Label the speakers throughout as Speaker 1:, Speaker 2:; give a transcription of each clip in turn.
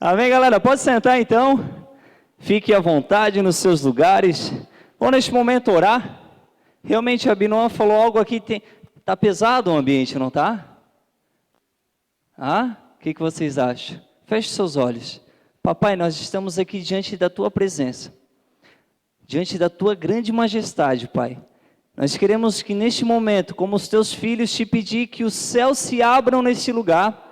Speaker 1: Amém, galera? Pode sentar então. Fique à vontade nos seus lugares. Vamos neste momento orar. Realmente a Binoa falou algo aqui, tá pesado o ambiente, não tá? O que vocês acham? Feche seus olhos. Papai, nós estamos aqui diante da Tua presença, diante da Tua grande majestade, Pai. Nós queremos que neste momento, como os Teus filhos, te pedir que os céus se abram nesse lugar.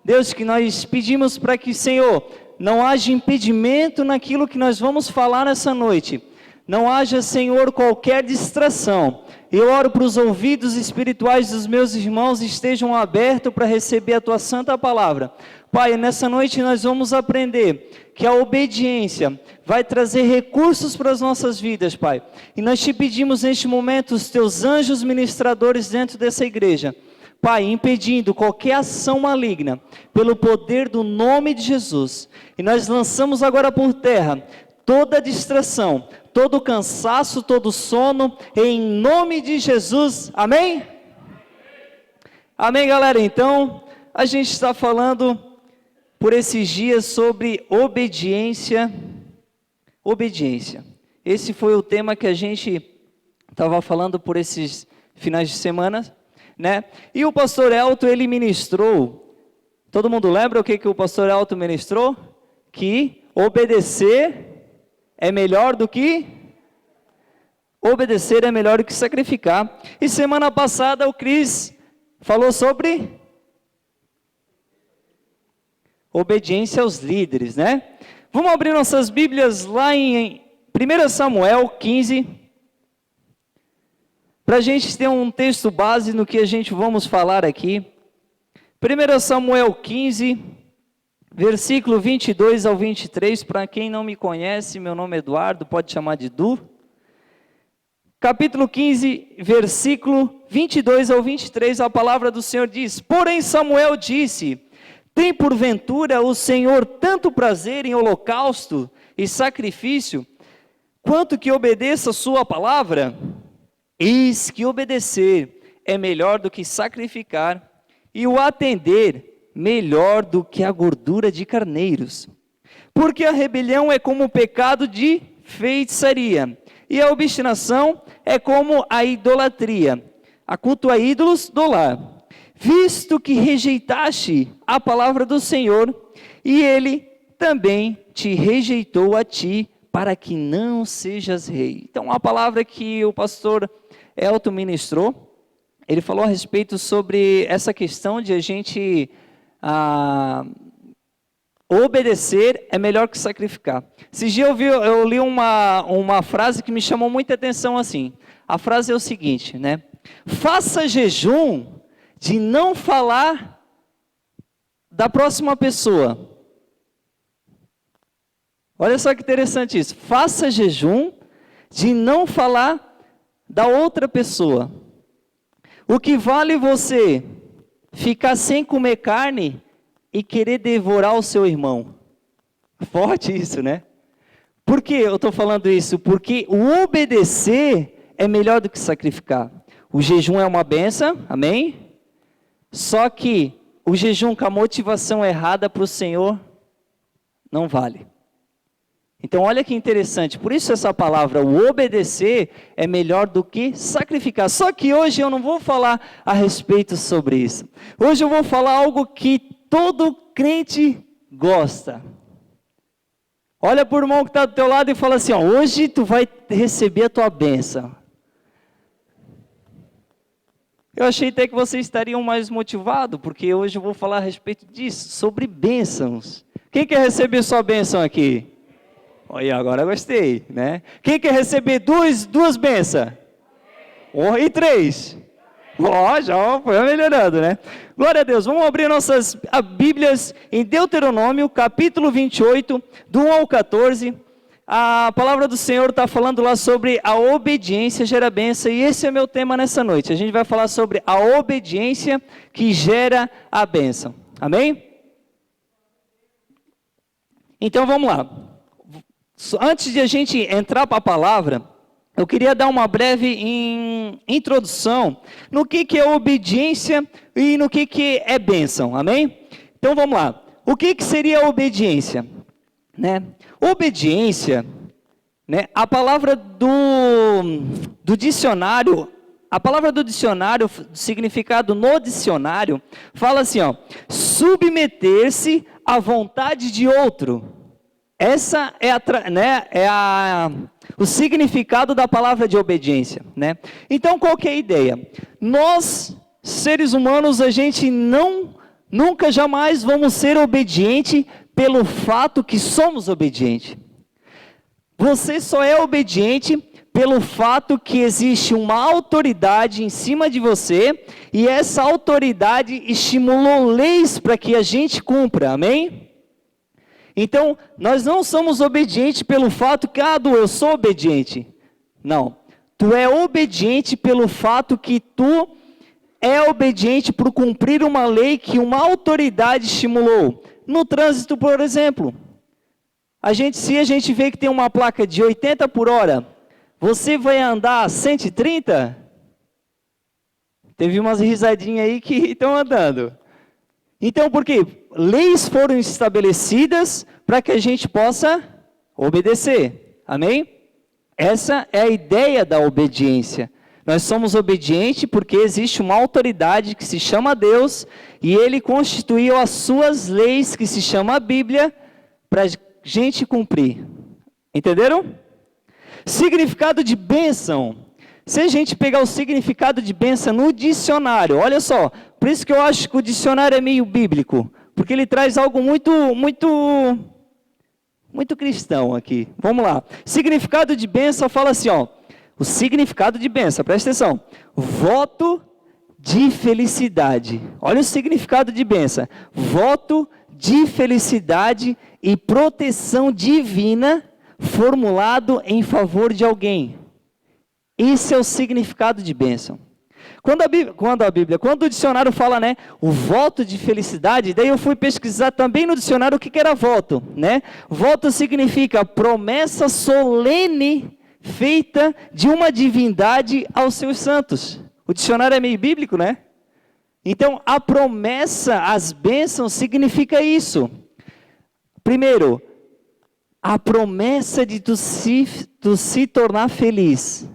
Speaker 1: Deus, que nós pedimos para que, Senhor, não haja impedimento naquilo que nós vamos falar nessa noite. Não haja, Senhor, qualquer distração. Eu oro para os ouvidos espirituais dos meus irmãos estejam abertos para receber a Tua santa palavra. Pai, nessa noite nós vamos aprender que a obediência vai trazer recursos para as nossas vidas, Pai. E nós te pedimos neste momento os Teus anjos ministradores dentro dessa igreja. Pai, impedindo qualquer ação maligna, pelo poder do nome de Jesus. E nós lançamos agora por terra toda distração, todo cansaço, todo sono, em nome de Jesus. Amém? Amém, galera? Então, a gente está falando por esses dias sobre obediência. Obediência. Esse foi o tema que a gente estava falando por esses finais de semana, né? E o pastor Elton, ele ministrou, todo mundo lembra o que o pastor Elton ministrou? Que obedecer é melhor do que sacrificar. E semana passada o Cris falou sobre obediência aos líderes, né? Vamos abrir nossas Bíblias lá em 1 Samuel 15, para a gente ter um texto base no que a gente vamos falar aqui. 1 Samuel 15, versículo 22 ao 23, para quem não me conhece, meu nome é Eduardo, pode chamar de Du. Capítulo 15, versículo 22 ao 23, a palavra do Senhor diz: Porém Samuel disse: Tem porventura o Senhor tanto prazer em holocausto e sacrifício, quanto que obedeça a sua palavra? Eis que obedecer é melhor do que sacrificar, e o atender melhor do que a gordura de carneiros. Porque a rebelião é como o pecado de feitiçaria, e a obstinação é como a idolatria, a culto a ídolos do lar. Visto que rejeitaste a palavra do Senhor, e Ele também te rejeitou a ti, para que não sejas rei. Então, a palavra que o pastor Elton ministrou, ele falou a respeito sobre essa questão de a gente obedecer é melhor que sacrificar. Esses dias eu li uma frase que me chamou muita atenção assim. A frase é o seguinte, né? Faça jejum de não falar da próxima pessoa. Olha só que interessante isso. Faça jejum de não falar da outra pessoa. O que vale você ficar sem comer carne e querer devorar o seu irmão? Forte isso, né? Por que eu estou falando isso? Porque o obedecer é melhor do que sacrificar. O jejum é uma bênção, amém? Só que o jejum com a motivação errada para o Senhor não vale. Então olha que interessante, por isso essa palavra, o obedecer é melhor do que sacrificar. Só que hoje eu não vou falar a respeito sobre isso. Hoje eu vou falar algo que todo crente gosta. Olha para o irmão que está do teu lado e fala assim, ó, hoje tu vai receber a tua bênção. Eu achei até que vocês estariam mais motivados, porque hoje eu vou falar a respeito disso, sobre bênçãos. Quem quer receber sua bênção aqui? Olha, agora eu gostei, né? Quem quer receber duas bênçãos? E 3? Já foi melhorando, né? Glória a Deus. Vamos abrir nossas Bíblias em Deuteronômio, capítulo 28, do 1 ao 14. A palavra do Senhor está falando lá sobre a obediência gera bênção, e esse é meu tema nessa noite. A gente vai falar sobre a obediência que gera a bênção. Amém? Então vamos lá. Antes de a gente entrar para a palavra, eu queria dar uma breve introdução no que é obediência e no que é bênção, amém? Então vamos lá. o que seria obediência? Né? Obediência, né? A palavra do dicionário, a palavra do dicionário, significado no dicionário, fala assim, ó, submeter-se à vontade de outro. Essa é o significado da palavra de obediência, né? Então, qual que é a ideia? Nós, seres humanos, a gente nunca jamais vamos ser obediente pelo fato que somos obedientes. Você só é obediente pelo fato que existe uma autoridade em cima de você, e essa autoridade estimulou leis para que a gente cumpra, amém? Então, nós não somos obedientes pelo fato que, eu sou obediente. Não, tu é obediente pelo fato que tu é obediente por cumprir uma lei que uma autoridade estimulou. No trânsito, por exemplo, se a gente vê que tem uma placa de 80 por hora, você vai andar 130? Teve umas risadinhas aí que estão andando. Então, por quê? Leis foram estabelecidas para que a gente possa obedecer. Amém? Essa é a ideia da obediência. Nós somos obedientes porque existe uma autoridade que se chama Deus, e Ele constituiu as suas leis, que se chama a Bíblia, para a gente cumprir. Entenderam? Significado de bênção. Se a gente pegar o significado de bênção no dicionário, olha só, por isso que eu acho que o dicionário é meio bíblico, porque ele traz algo muito cristão aqui. Vamos lá. Significado de bênção fala assim, ó, o significado de bênção, presta atenção, voto de felicidade. Olha o significado de bênção, voto de felicidade e proteção divina formulado em favor de alguém. Esse é o significado de bênção. Quando o dicionário fala, né, o voto de felicidade, daí eu fui pesquisar também no dicionário o que era voto, né? Voto significa promessa solene feita de uma divindade aos seus santos. O dicionário é meio bíblico, né? Então, a promessa, as bênçãos, significa isso. Primeiro, a promessa de tu se tornar feliz.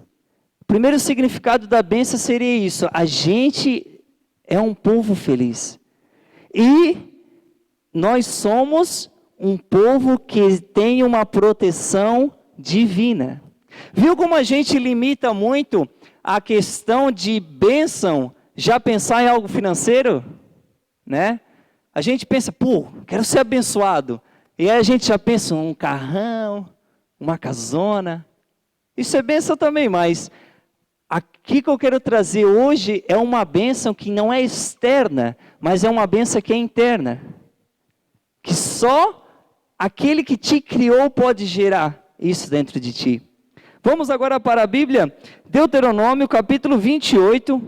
Speaker 1: O primeiro significado da bênção seria isso. A gente é um povo feliz. E nós somos um povo que tem uma proteção divina. Viu como a gente limita muito a questão de bênção, já pensar em algo financeiro? Né? A gente pensa, quero ser abençoado. E aí a gente já pensa um carrão, uma casona. Isso é bênção também, mas aqui que eu quero trazer hoje é uma bênção que não é externa, mas é uma bênção que é interna. Que só aquele que te criou pode gerar isso dentro de ti. Vamos agora para a Bíblia, Deuteronômio, capítulo 28.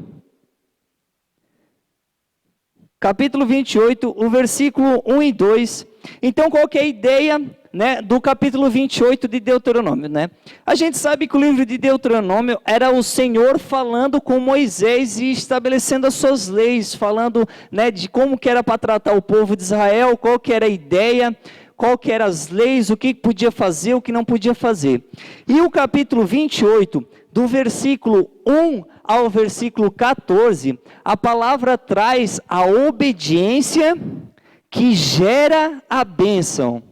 Speaker 1: Capítulo 28, o versículo 1 e 2. Então, qual que é a ideia, né, do capítulo 28 de Deuteronômio, né? A gente sabe que o livro de Deuteronômio era o Senhor falando com Moisés e estabelecendo as suas leis, falando, né, de como que era para tratar o povo de Israel, qual que era a ideia, qual que eram as leis, o que podia fazer, o que não podia fazer. E o capítulo 28, do versículo 1 ao versículo 14, a palavra traz a obediência que gera a bênção.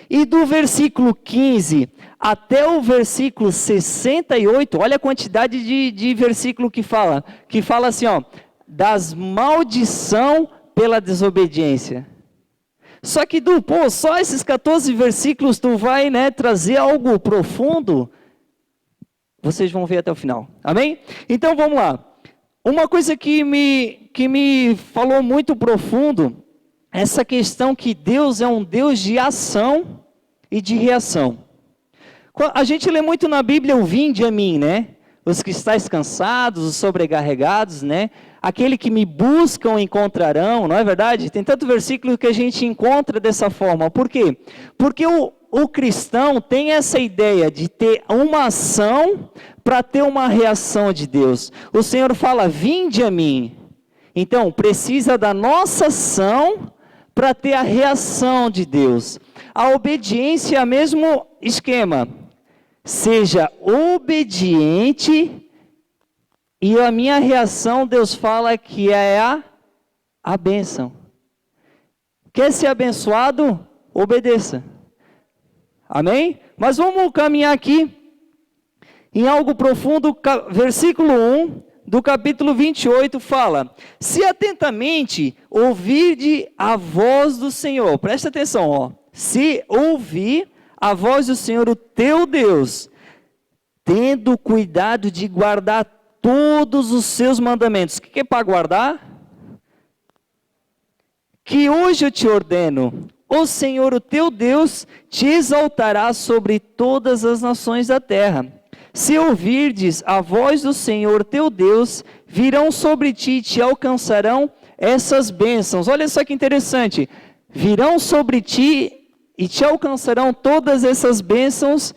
Speaker 1: E do versículo 15 até o versículo 68, olha a quantidade de versículo que fala assim, ó, das maldição pela desobediência. Só que só esses 14 versículos tu vai, né, trazer algo profundo. Vocês vão ver até o final. Amém? Então vamos lá. Uma coisa que me falou muito profundo, essa questão que Deus é um Deus de ação e de reação. A gente lê muito na Bíblia o vinde a mim, né? Os que estáis cansados, os sobrecarregados, né? Aquele que me buscam encontrarão, não é verdade? Tem tanto versículo que a gente encontra dessa forma. Por quê? Porque o cristão tem essa ideia de ter uma ação para ter uma reação de Deus. O Senhor fala, vinde a mim. Então, precisa da nossa ação para ter a reação de Deus. A obediência é o mesmo esquema. Seja obediente, e a minha reação, Deus fala que é a bênção. Quer ser abençoado? Obedeça. Amém? Mas vamos caminhar aqui em algo profundo. Versículo 1 do capítulo 28 fala: se atentamente ouvirde a voz do Senhor, presta atenção, ó. Se ouvir a voz do Senhor, o teu Deus, tendo cuidado de guardar todos os seus mandamentos. O que é para guardar? Que hoje eu te ordeno, o Senhor, o teu Deus, te exaltará sobre todas as nações da terra. Se ouvirdes a voz do Senhor, teu Deus, virão sobre ti e te alcançarão essas bênçãos. Olha só que interessante. Virão sobre ti e te alcançarão todas essas bênçãos.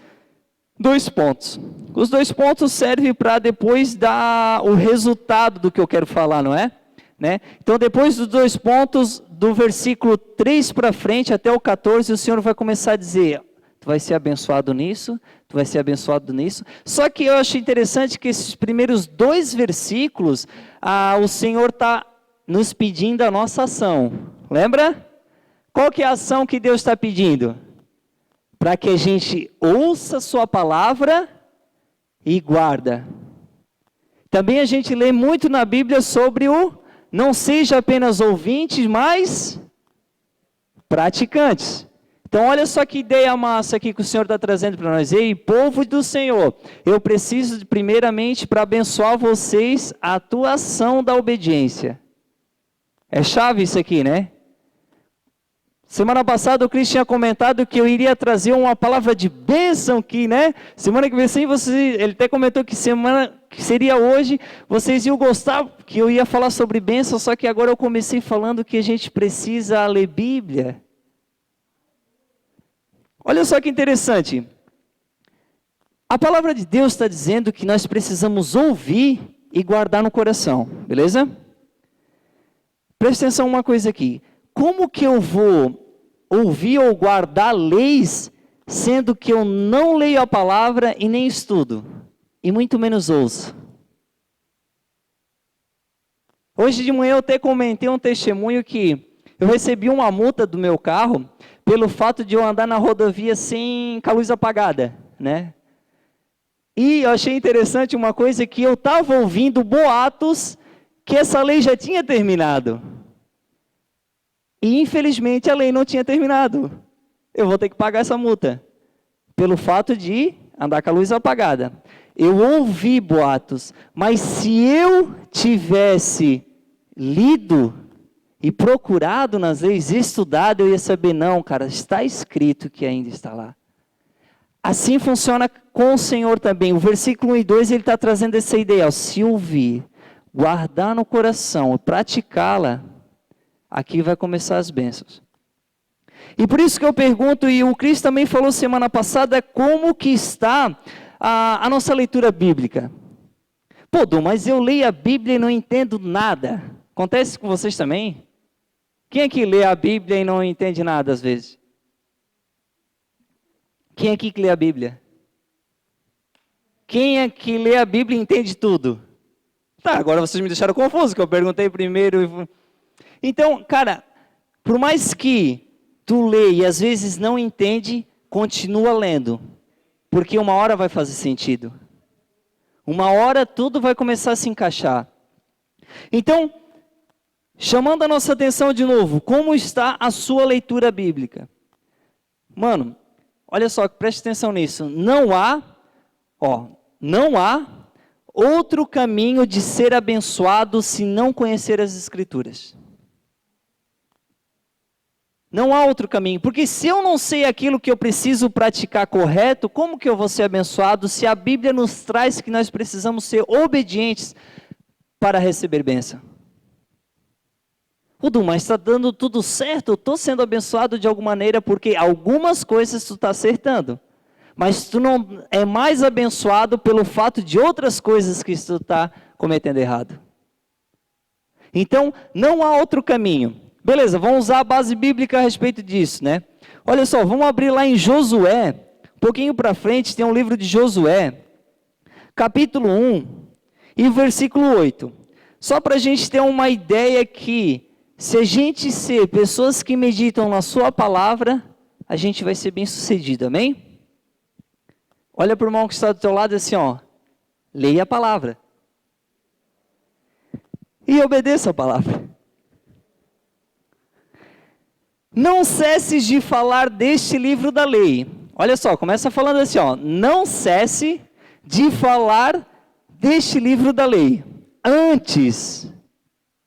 Speaker 1: 2 pontos. Os 2 pontos servem para depois dar o resultado do que eu quero falar, não é? Né? Então, depois dos 2 pontos, do versículo 3 para frente até o 14, o Senhor vai começar a dizer: tu vai ser abençoado nisso, tu vai ser abençoado nisso. Só que eu acho interessante que esses primeiros 2 versículos, o Senhor está nos pedindo a nossa ação. Lembra? Qual que é a ação que Deus está pedindo? Para que a gente ouça a sua palavra e guarda. Também a gente lê muito na Bíblia sobre o não seja apenas ouvintes, mas praticantes. Então olha só que ideia massa aqui que o Senhor está trazendo para nós. Ei, povo do Senhor, eu preciso primeiramente para abençoar vocês a atuação da obediência. É chave isso aqui, né? Semana passada o Cris tinha comentado que eu iria trazer uma palavra de bênção aqui, né? Semana que vem ele até comentou que seria hoje, vocês iam gostar que eu ia falar sobre bênção, só que agora eu comecei falando que a gente precisa ler Bíblia. Olha só que interessante. A palavra de Deus está dizendo que nós precisamos ouvir e guardar no coração, beleza? Presta atenção uma coisa aqui. Como que eu vou ouvir ou guardar leis, sendo que eu não leio a palavra e nem estudo, e muito menos ouço? Hoje de manhã eu até comentei um testemunho que eu recebi uma multa do meu carro pelo fato de eu andar na rodovia com a luz apagada, né? E eu achei interessante uma coisa, que eu estava ouvindo boatos que essa lei já tinha terminado. E infelizmente a lei não tinha terminado. Eu vou ter que pagar essa multa pelo fato de andar com a luz apagada. Eu ouvi boatos, mas se eu tivesse lido e procurado nas leis, estudado, eu ia saber, não, cara, está escrito que ainda está lá. Assim funciona com o Senhor também. O versículo 1 e 2, ele está trazendo essa ideia. Se ouvir, guardar no coração e praticá-la, aqui vai começar as bênçãos. E por isso que eu pergunto, e o Cris também falou semana passada, como que está a nossa leitura bíblica. Pô, Dom, mas eu leio a Bíblia e não entendo nada. Acontece com vocês também? Quem é que lê a Bíblia e não entende nada às vezes? Quem é que lê a Bíblia? Quem é que lê a Bíblia e entende tudo? Tá, agora vocês me deixaram confuso, que eu perguntei primeiro. Então, cara, por mais que tu lê e às vezes não entende, continua lendo. Porque uma hora vai fazer sentido. Uma hora tudo vai começar a se encaixar. Então, chamando a nossa atenção de novo, como está a sua leitura bíblica? Mano, olha só, preste atenção nisso. Não há outro caminho de ser abençoado se não conhecer as Escrituras. Não há outro caminho, porque se eu não sei aquilo que eu preciso praticar correto, como que eu vou ser abençoado se a Bíblia nos traz que nós precisamos ser obedientes para receber bênção? Udu, mas está dando tudo certo, eu estou sendo abençoado de alguma maneira, porque algumas coisas tu está acertando, mas tu não é mais abençoado pelo fato de outras coisas que tu está cometendo errado. Então, não há outro caminho. Beleza, vamos usar a base bíblica a respeito disso, né? Olha só, vamos abrir lá em Josué, um pouquinho para frente, tem um livro de Josué, capítulo 1 e versículo 8. Só para a gente ter uma ideia que, se a gente ser pessoas que meditam na sua palavra, a gente vai ser bem sucedido, amém? Olha para o irmão que está do teu lado assim, ó, leia a palavra. E obedeça a palavra. Não cesses de falar deste livro da lei. Olha só, começa falando assim, ó, não cesse de falar deste livro da lei. Antes,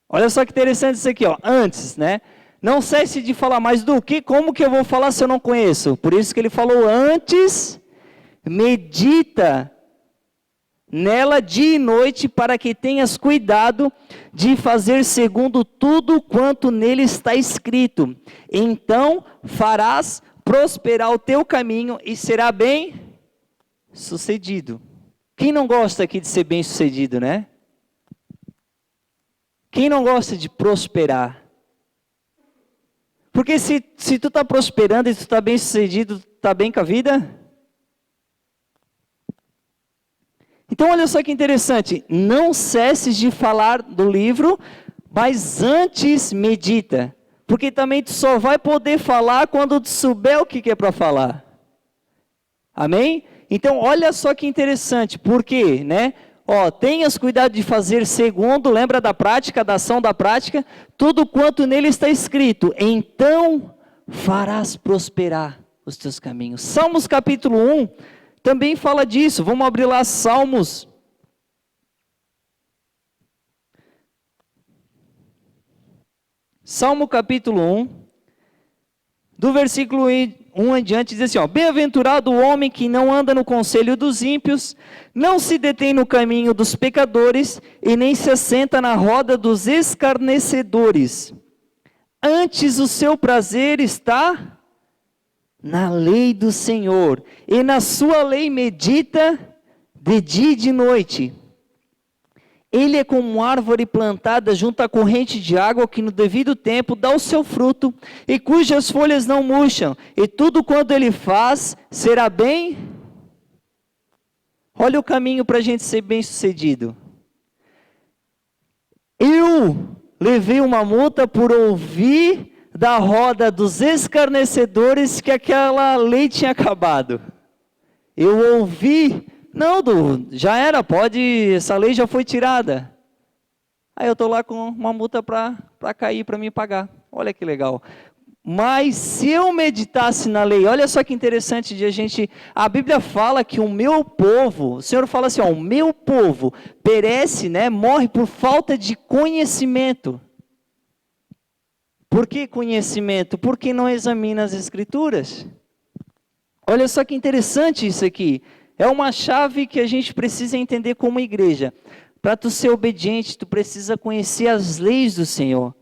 Speaker 1: olha só que interessante isso aqui, ó, antes, né? Não cesse de falar, mas do que? Como que eu vou falar se eu não conheço? Por isso que ele falou antes, medita nela dia e noite, para que tenhas cuidado de fazer segundo tudo quanto nele está escrito. Então farás prosperar o teu caminho e será bem sucedido. Quem não gosta aqui de ser bem sucedido, né? Quem não gosta de prosperar? Porque se tu está prosperando e tu está bem sucedido, tu está bem com a vida? Então, olha só que interessante, não cesses de falar do livro, mas antes medita, porque também tu só vai poder falar quando tu souber o que é para falar. Amém? Então, olha só que interessante, porque, né? Ó, tenhas cuidado de fazer segundo, lembra da prática, da ação da prática, tudo quanto nele está escrito, então farás prosperar os teus caminhos. Salmos capítulo 1, também fala disso. Vamos abrir lá Salmos. Salmo capítulo 1, do versículo 1 em diante, diz assim, ó, bem-aventurado o homem que não anda no conselho dos ímpios, não se detém no caminho dos pecadores, e nem se assenta na roda dos escarnecedores. Antes o seu prazer está na lei do Senhor, e na sua lei medita de dia e de noite. Ele é como árvore plantada junto à corrente de água, que no devido tempo dá o seu fruto, e cujas folhas não murcham, e tudo quanto ele faz será bem. Olha o caminho para a gente ser bem sucedido. Eu levei uma multa por ouvir da roda dos escarnecedores que aquela lei tinha acabado. Eu ouvi, não, já era, essa lei já foi tirada. Aí eu estou lá com uma multa para cair, para me pagar. Olha que legal. Mas se eu meditasse na lei, olha só que interessante a Bíblia fala que o meu povo, o Senhor fala assim, ó, o meu povo perece, né, morre por falta de conhecimento. Por que conhecimento? Porque não examina as Escrituras. Olha só que interessante isso aqui. É uma chave que a gente precisa entender como igreja. Para tu ser obediente, tu precisa conhecer as leis do Senhor.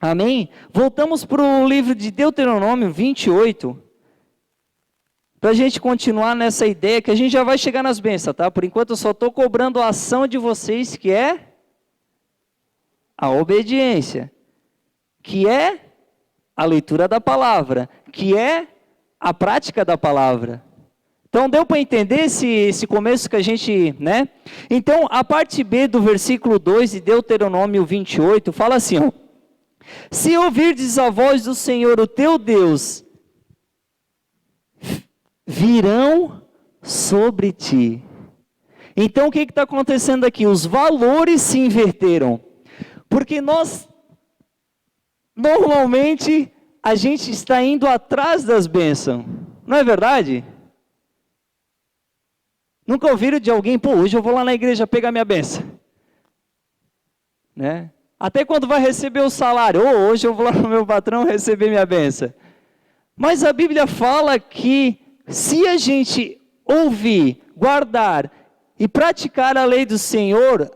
Speaker 1: Amém? Voltamos para o livro de Deuteronômio 28. Para a gente continuar nessa ideia, que a gente já vai chegar nas bênçãos, tá? Por enquanto eu só estou cobrando a ação de vocês, que é a obediência. Que é a leitura da palavra, que é a prática da palavra. Então, deu para entender esse começo que a gente, né? Então, a parte B do versículo 2 de Deuteronômio 28, fala assim, ó, se ouvirdes a voz do Senhor, o teu Deus, virão sobre ti. Então, o que está acontecendo aqui? Os valores se inverteram, porque normalmente, a gente está indo atrás das bênçãos. Não é verdade? Nunca ouviram de alguém, hoje eu vou lá na igreja pegar minha bênção. Né? Até quando vai receber o salário. Hoje eu vou lá no meu patrão receber minha bênção. Mas a Bíblia fala que se a gente ouvir, guardar e praticar a lei do Senhor,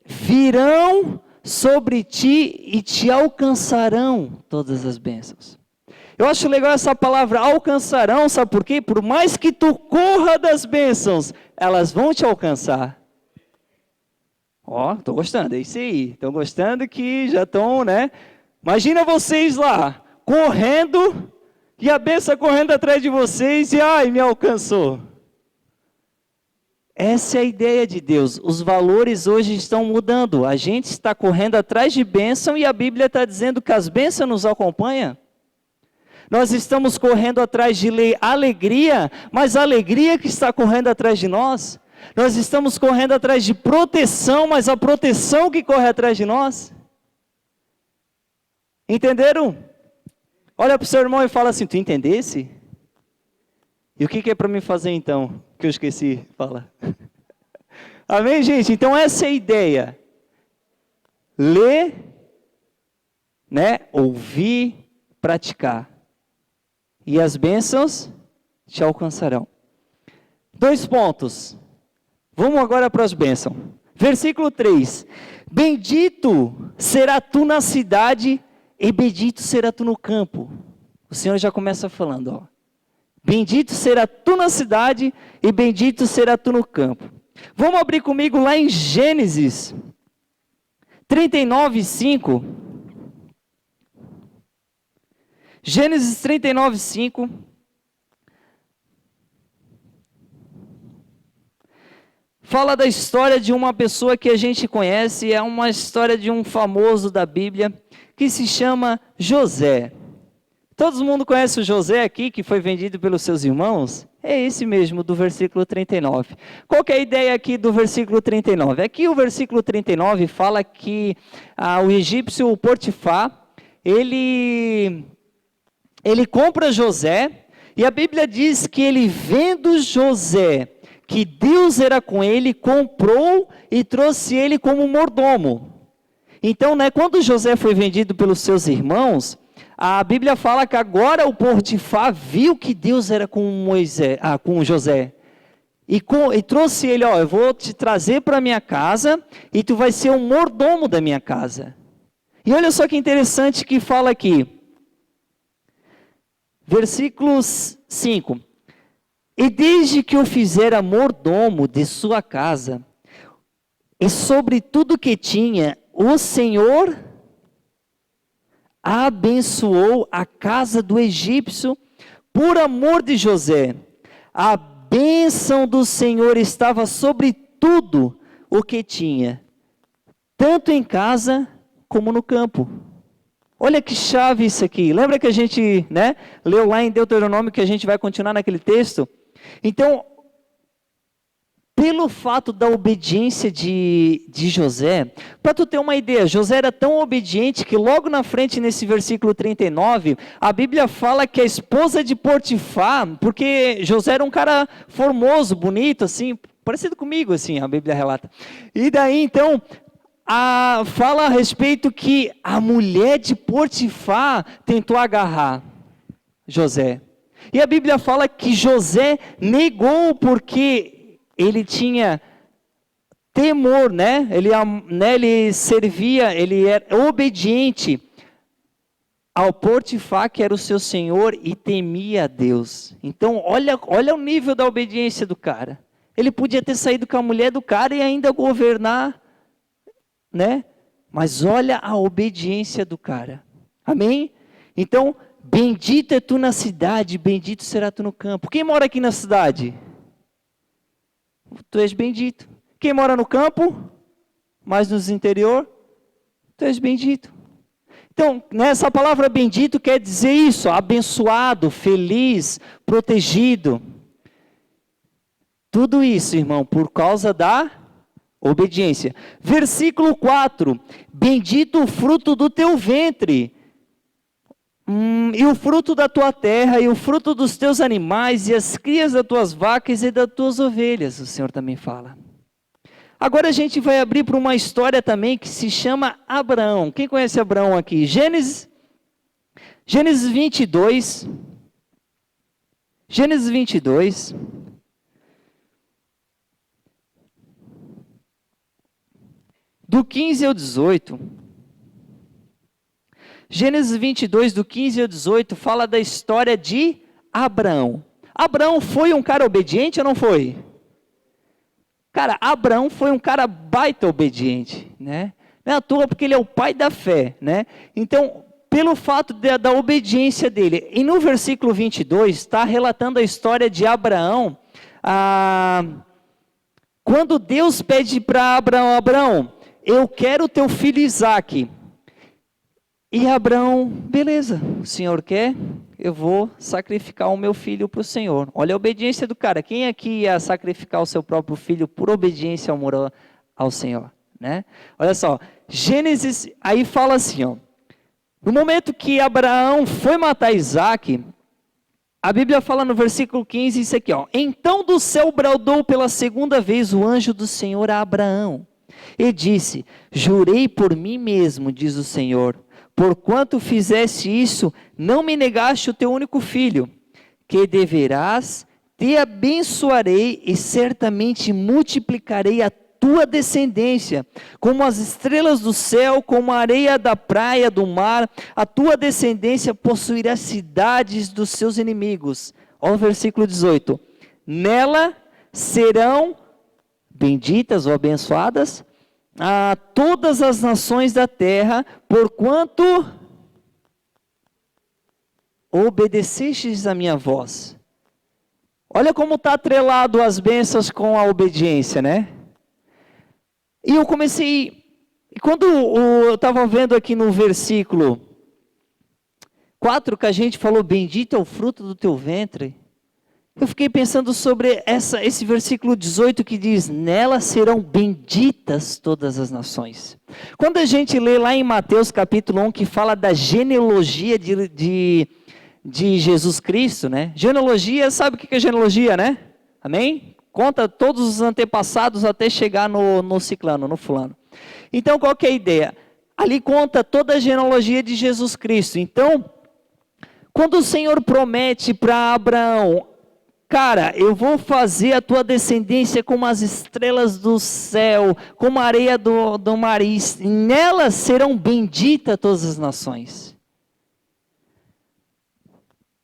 Speaker 1: virão sobre ti e te alcançarão todas as bênçãos. Eu acho legal essa palavra alcançarão, sabe por quê? Por mais que tu corra das bênçãos, elas vão te alcançar. Ó, estou gostando, é isso aí. Estou gostando que já estão, né? Imagina vocês lá, correndo, e a bênção correndo atrás de vocês, e ai, me alcançou. Essa é a ideia de Deus. Os valores hoje estão mudando. A gente está correndo atrás de bênção, e a Bíblia está dizendo que as bênçãos nos acompanham. Nós estamos correndo atrás de alegria, mas a alegria que está correndo atrás de nós. Nós estamos correndo atrás de proteção, mas a proteção que corre atrás de nós. Entenderam? Olha para o seu irmão e fala assim, tu entendesse? E o que é para mim fazer então? Que eu esqueci, fala. Amém, gente? Então essa é a ideia. Ler, né? Ouvir, praticar. E as bênçãos te alcançarão. 2 pontos. Vamos agora para as bênçãos. Versículo 3. Bendito será tu na cidade e bendito será tu no campo. O Senhor já começa falando, ó. Bendito será tu na cidade e bendito será tu no campo. Vamos abrir comigo lá em Gênesis 39, 5. Gênesis 39, 5. Fala da história de uma pessoa que a gente conhece, é uma história de um famoso da Bíblia, que se chama José. Todo mundo conhece o José aqui, que foi vendido pelos seus irmãos? É esse mesmo, do versículo 39. Qual que é a ideia aqui do versículo 39? Aqui o versículo 39 fala que o egípcio Potifar, ele compra José, e a Bíblia diz que ele, vendo José, que Deus era com ele, comprou e trouxe ele como mordomo. Então, né, quando José foi vendido pelos seus irmãos, a Bíblia fala que agora o Potifar viu que Deus era com com José. E trouxe ele, ó, eu vou te trazer para a minha casa, e tu vai ser um mordomo da minha casa. E olha só que interessante que fala aqui. Versículo 5. E desde que o fizera mordomo de sua casa, e sobre tudo que tinha, o Senhor abençoou a casa do egípcio por amor de José. A bênção do Senhor estava sobre tudo o que tinha, tanto em casa como no campo. Olha que chave isso aqui. Lembra que a gente, né, leu lá em Deuteronômio, que a gente vai continuar naquele texto? Então, pelo fato da obediência de José, para tu ter uma ideia, José era tão obediente que logo na frente, nesse versículo 39, a Bíblia fala que a esposa de Potifar, porque José era um cara formoso, bonito, assim, parecido comigo, assim, a Bíblia relata. E daí, então, fala a respeito que a mulher de Potifar tentou agarrar José. E a Bíblia fala que José negou porque ele tinha temor, né? Ele servia, ele era obediente ao Potifar, que era o seu senhor, e temia a Deus. Então, olha o nível da obediência do cara. Ele podia ter saído com a mulher do cara e ainda governar, né? Mas olha a obediência do cara. Amém? Então, bendito é tu na cidade, bendito será tu no campo. Quem mora aqui na cidade? Tu és bendito. Quem mora no campo, mais nos interior, tu és bendito. Então, essa palavra bendito quer dizer isso, abençoado, feliz, protegido. Tudo isso, irmão, por causa da obediência. Versículo 4. Bendito o fruto do teu ventre, e o fruto da tua terra, e o fruto dos teus animais, e as crias das tuas vacas e das tuas ovelhas, o Senhor também fala. Agora a gente vai abrir para uma história também que se chama Abraão. Quem conhece Abraão aqui? Gênesis 22. Gênesis 22. Do 15 ao 18. Gênesis 22, do 15 ao 18, fala da história de Abraão. Abraão foi um cara obediente ou não foi? Cara, Abraão foi um cara baita obediente, né? Não é à toa porque ele é o pai da fé, né? Então, pelo fato da obediência dele. E no versículo 22, está relatando a história de Abraão, quando Deus pede para Abraão, Abraão, eu quero teu filho Isaque. E Abraão, beleza, o Senhor quer, eu vou sacrificar o meu filho para o Senhor. Olha a obediência do cara. Quem aqui ia sacrificar o seu próprio filho por obediência ao Senhor? Né? Olha só, Gênesis, aí fala assim, ó, no momento que Abraão foi matar Isaque, a Bíblia fala no versículo 15 isso aqui, ó, então do céu bradou pela segunda vez o anjo do Senhor a Abraão, e disse, jurei por mim mesmo, diz o Senhor, porquanto fizeste isso, não me negaste o teu único filho, que deverás, te abençoarei e certamente multiplicarei a tua descendência, como as estrelas do céu, como a areia da praia do mar, a tua descendência possuirá cidades dos seus inimigos. Olha o versículo 18, nela serão benditas ou abençoadas a todas as nações da terra, porquanto obedecestes a minha voz. Olha como está atrelado as bênçãos com a obediência, né? E eu comecei, quando eu estava vendo aqui no versículo 4, que a gente falou, bendito é o fruto do teu ventre, eu fiquei pensando sobre esse versículo 18 que diz, nela serão benditas todas as nações. Quando a gente lê lá em Mateus capítulo 1, que fala da genealogia de Jesus Cristo, né? Genealogia, sabe o que é genealogia, né? Amém? Conta todos os antepassados até chegar no ciclano, no fulano. Então, qual que é a ideia? Ali conta toda a genealogia de Jesus Cristo. Então, quando o Senhor promete para Abraão, cara, eu vou fazer a tua descendência como as estrelas do céu, como a areia do mar, e nelas serão benditas todas as nações.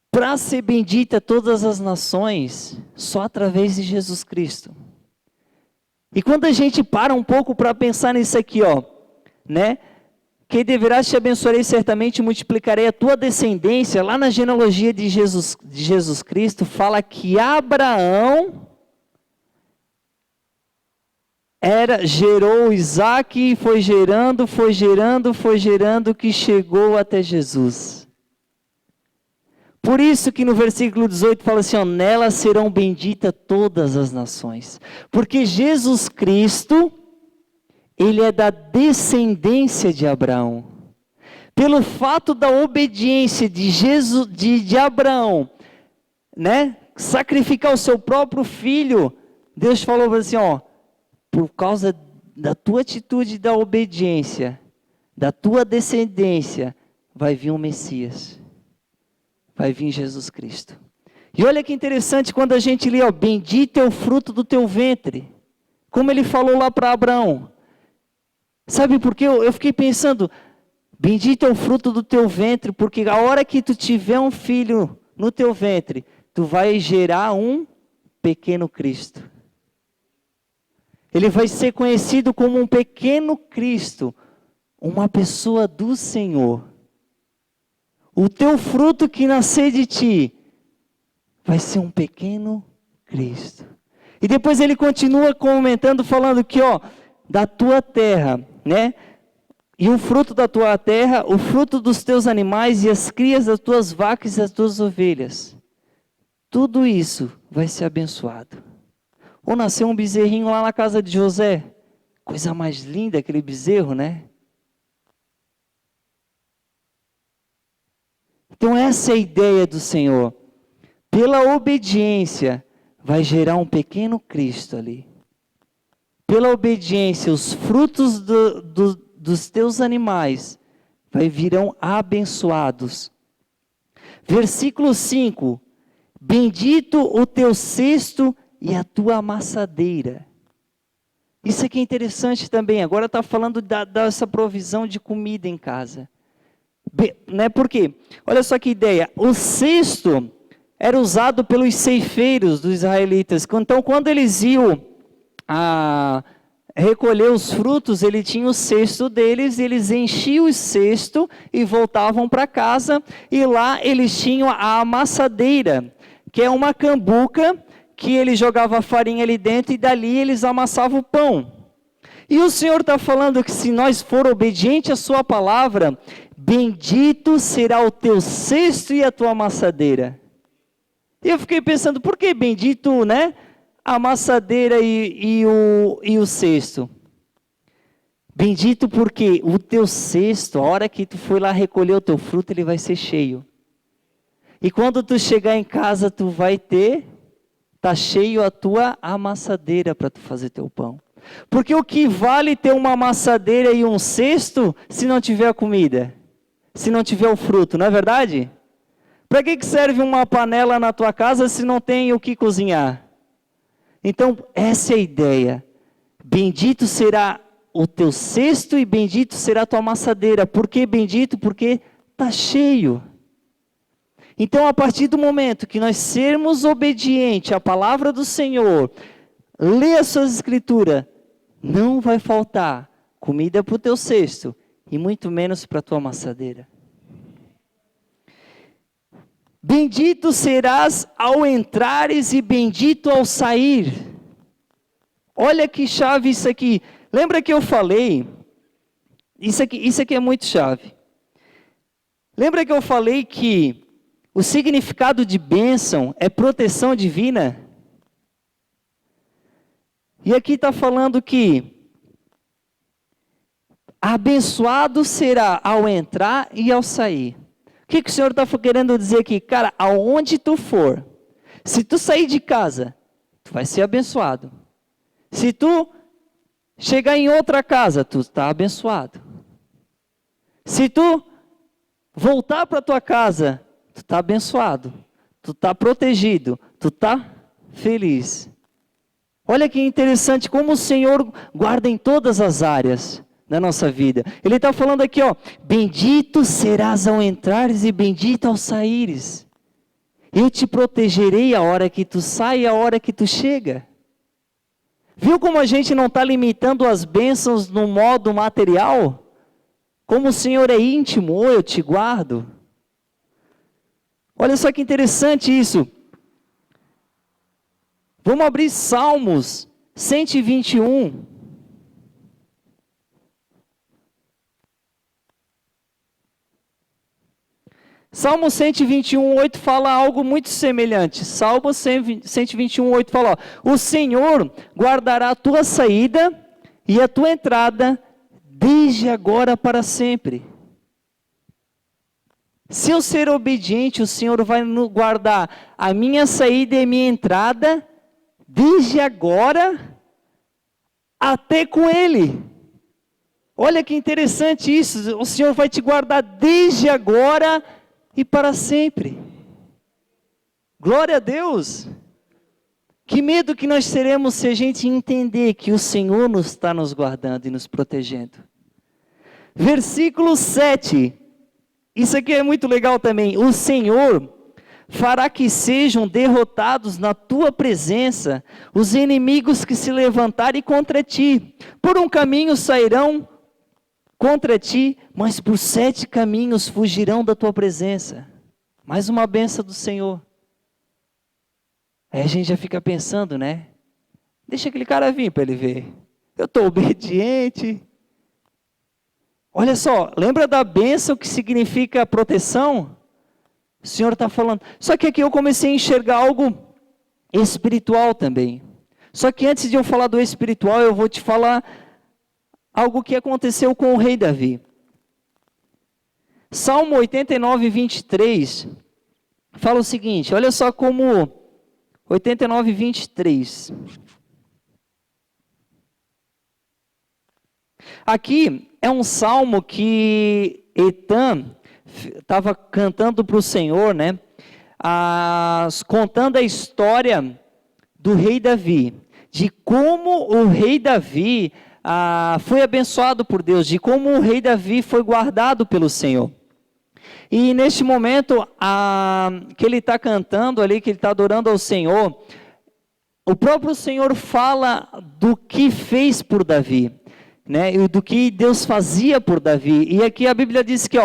Speaker 1: Para ser bendita todas as nações, só através de Jesus Cristo. E quando a gente para um pouco para pensar nisso aqui, ó, né? Que deverás te abençoarei certamente, multiplicarei a tua descendência. Lá na genealogia de Jesus Cristo, fala que Abraão gerou Isaque, foi gerando, que chegou até Jesus. Por isso que no versículo 18 fala assim, ó, nela serão benditas todas as nações. Porque Jesus Cristo, ele é da descendência de Abraão. Pelo fato da obediência de Abraão, né, sacrificar o seu próprio filho, Deus falou assim, ó, por causa da tua atitude da obediência, da tua descendência, vai vir um Messias. Vai vir Jesus Cristo. E olha que interessante quando a gente lê, ó, bendito é o fruto do teu ventre. Como ele falou lá para Abraão. Sabe por quê? Eu fiquei pensando, bendito é o fruto do teu ventre, porque a hora que tu tiver um filho no teu ventre, tu vai gerar um pequeno Cristo. Ele vai ser conhecido como um pequeno Cristo, uma pessoa do Senhor. O teu fruto que nascer de ti vai ser um pequeno Cristo. E depois ele continua comentando, falando que, ó, da tua terra, né? E o fruto da tua terra, o fruto dos teus animais e as crias das tuas vacas e das tuas ovelhas. Tudo isso vai ser abençoado. Ou nasceu um bezerrinho lá na casa de José. Coisa mais linda aquele bezerro, né? Então essa é a ideia do Senhor. Pela obediência, vai gerar um pequeno Cristo ali. Pela obediência, os frutos dos teus animais virão abençoados. Versículo 5. Bendito o teu cesto e a tua amassadeira. Isso aqui é interessante também. Agora está falando dessa provisão de comida em casa. Né? Por quê? Olha só que ideia. O cesto era usado pelos ceifeiros dos israelitas. Então, quando eles iam recolher os frutos, ele tinha o cesto deles, eles enchiam o cesto e voltavam para casa, e lá eles tinham a amassadeira, que é uma cambuca, que ele jogava a farinha ali dentro e dali eles amassavam o pão. E o Senhor está falando que se nós for obedientes à sua palavra, bendito será o teu cesto e a tua amassadeira. E eu fiquei pensando, por que bendito, né? A amassadeira e o cesto. Bendito porque o teu cesto, a hora que tu for lá recolher o teu fruto, ele vai ser cheio. E quando tu chegar em casa, tu vai ter, tá cheio a tua amassadeira para tu fazer teu pão. Porque o que vale ter uma amassadeira e um cesto se não tiver a comida? Se não tiver o fruto, não é verdade? Para que serve uma panela na tua casa se não tem o que cozinhar? Então, essa é a ideia. Bendito será o teu cesto e bendito será a tua amassadeira. Por que bendito? Porque está cheio. Então, a partir do momento que nós sermos obedientes à palavra do Senhor, ler as suas escrituras, não vai faltar comida para o teu cesto e muito menos para a tua amassadeira. Bendito serás ao entrares e bendito ao sair. Olha que chave isso aqui. Lembra que eu falei? Isso aqui é muito chave. Lembra que eu falei que o significado de bênção é proteção divina? E aqui está falando que abençoado será ao entrar e ao sair. O que o Senhor está querendo dizer aqui? Cara, aonde tu for, se tu sair de casa, tu vai ser abençoado. Se tu chegar em outra casa, tu está abençoado. Se tu voltar para tua casa, tu está abençoado. Tu está protegido. Tu está feliz. Olha que interessante como o Senhor guarda em todas as áreas da nossa vida. Ele está falando aqui, ó, bendito serás ao entrares e bendito ao saíres. Eu te protegerei a hora que tu sai e a hora que tu chega. Viu como a gente não está limitando as bênçãos no modo material? Como o Senhor é íntimo, eu te guardo. Olha só que interessante isso. Vamos abrir Salmos 121. Salmo 121, 8 fala algo muito semelhante. Salmo 121, 8 fala, ó, o Senhor guardará a tua saída e a tua entrada desde agora para sempre. Se eu ser obediente, o Senhor vai guardar a minha saída e a minha entrada desde agora até com Ele. Olha que interessante isso. O Senhor vai te guardar desde agora e para sempre. Glória a Deus. Que medo que nós teremos se a gente entender que o Senhor está nos guardando e nos protegendo. Versículo 7. Isso aqui é muito legal também. O Senhor fará que sejam derrotados na tua presença os inimigos que se levantarem contra ti. Por um caminho sairão contra ti, mas por 7 caminhos fugirão da tua presença. Mais uma benção do Senhor. Aí a gente já fica pensando, né? Deixa aquele cara vir para ele ver. Eu estou obediente. Olha só, lembra da bênção que significa proteção? O Senhor está falando. Só que aqui eu comecei a enxergar algo espiritual também. Só que antes de eu falar do espiritual, eu vou te falar algo que aconteceu com o rei Davi. Salmo 89, 23, fala o seguinte, olha só como 89, 23. Aqui é um salmo que Etan estava cantando para o Senhor, né? Contando a história do rei Davi, de como o rei Davi foi abençoado por Deus, de como o rei Davi foi guardado pelo Senhor. E neste momento que ele está cantando ali, que ele está adorando ao Senhor, o próprio Senhor fala do que fez por Davi, né? E do que Deus fazia por Davi. E aqui a Bíblia diz que,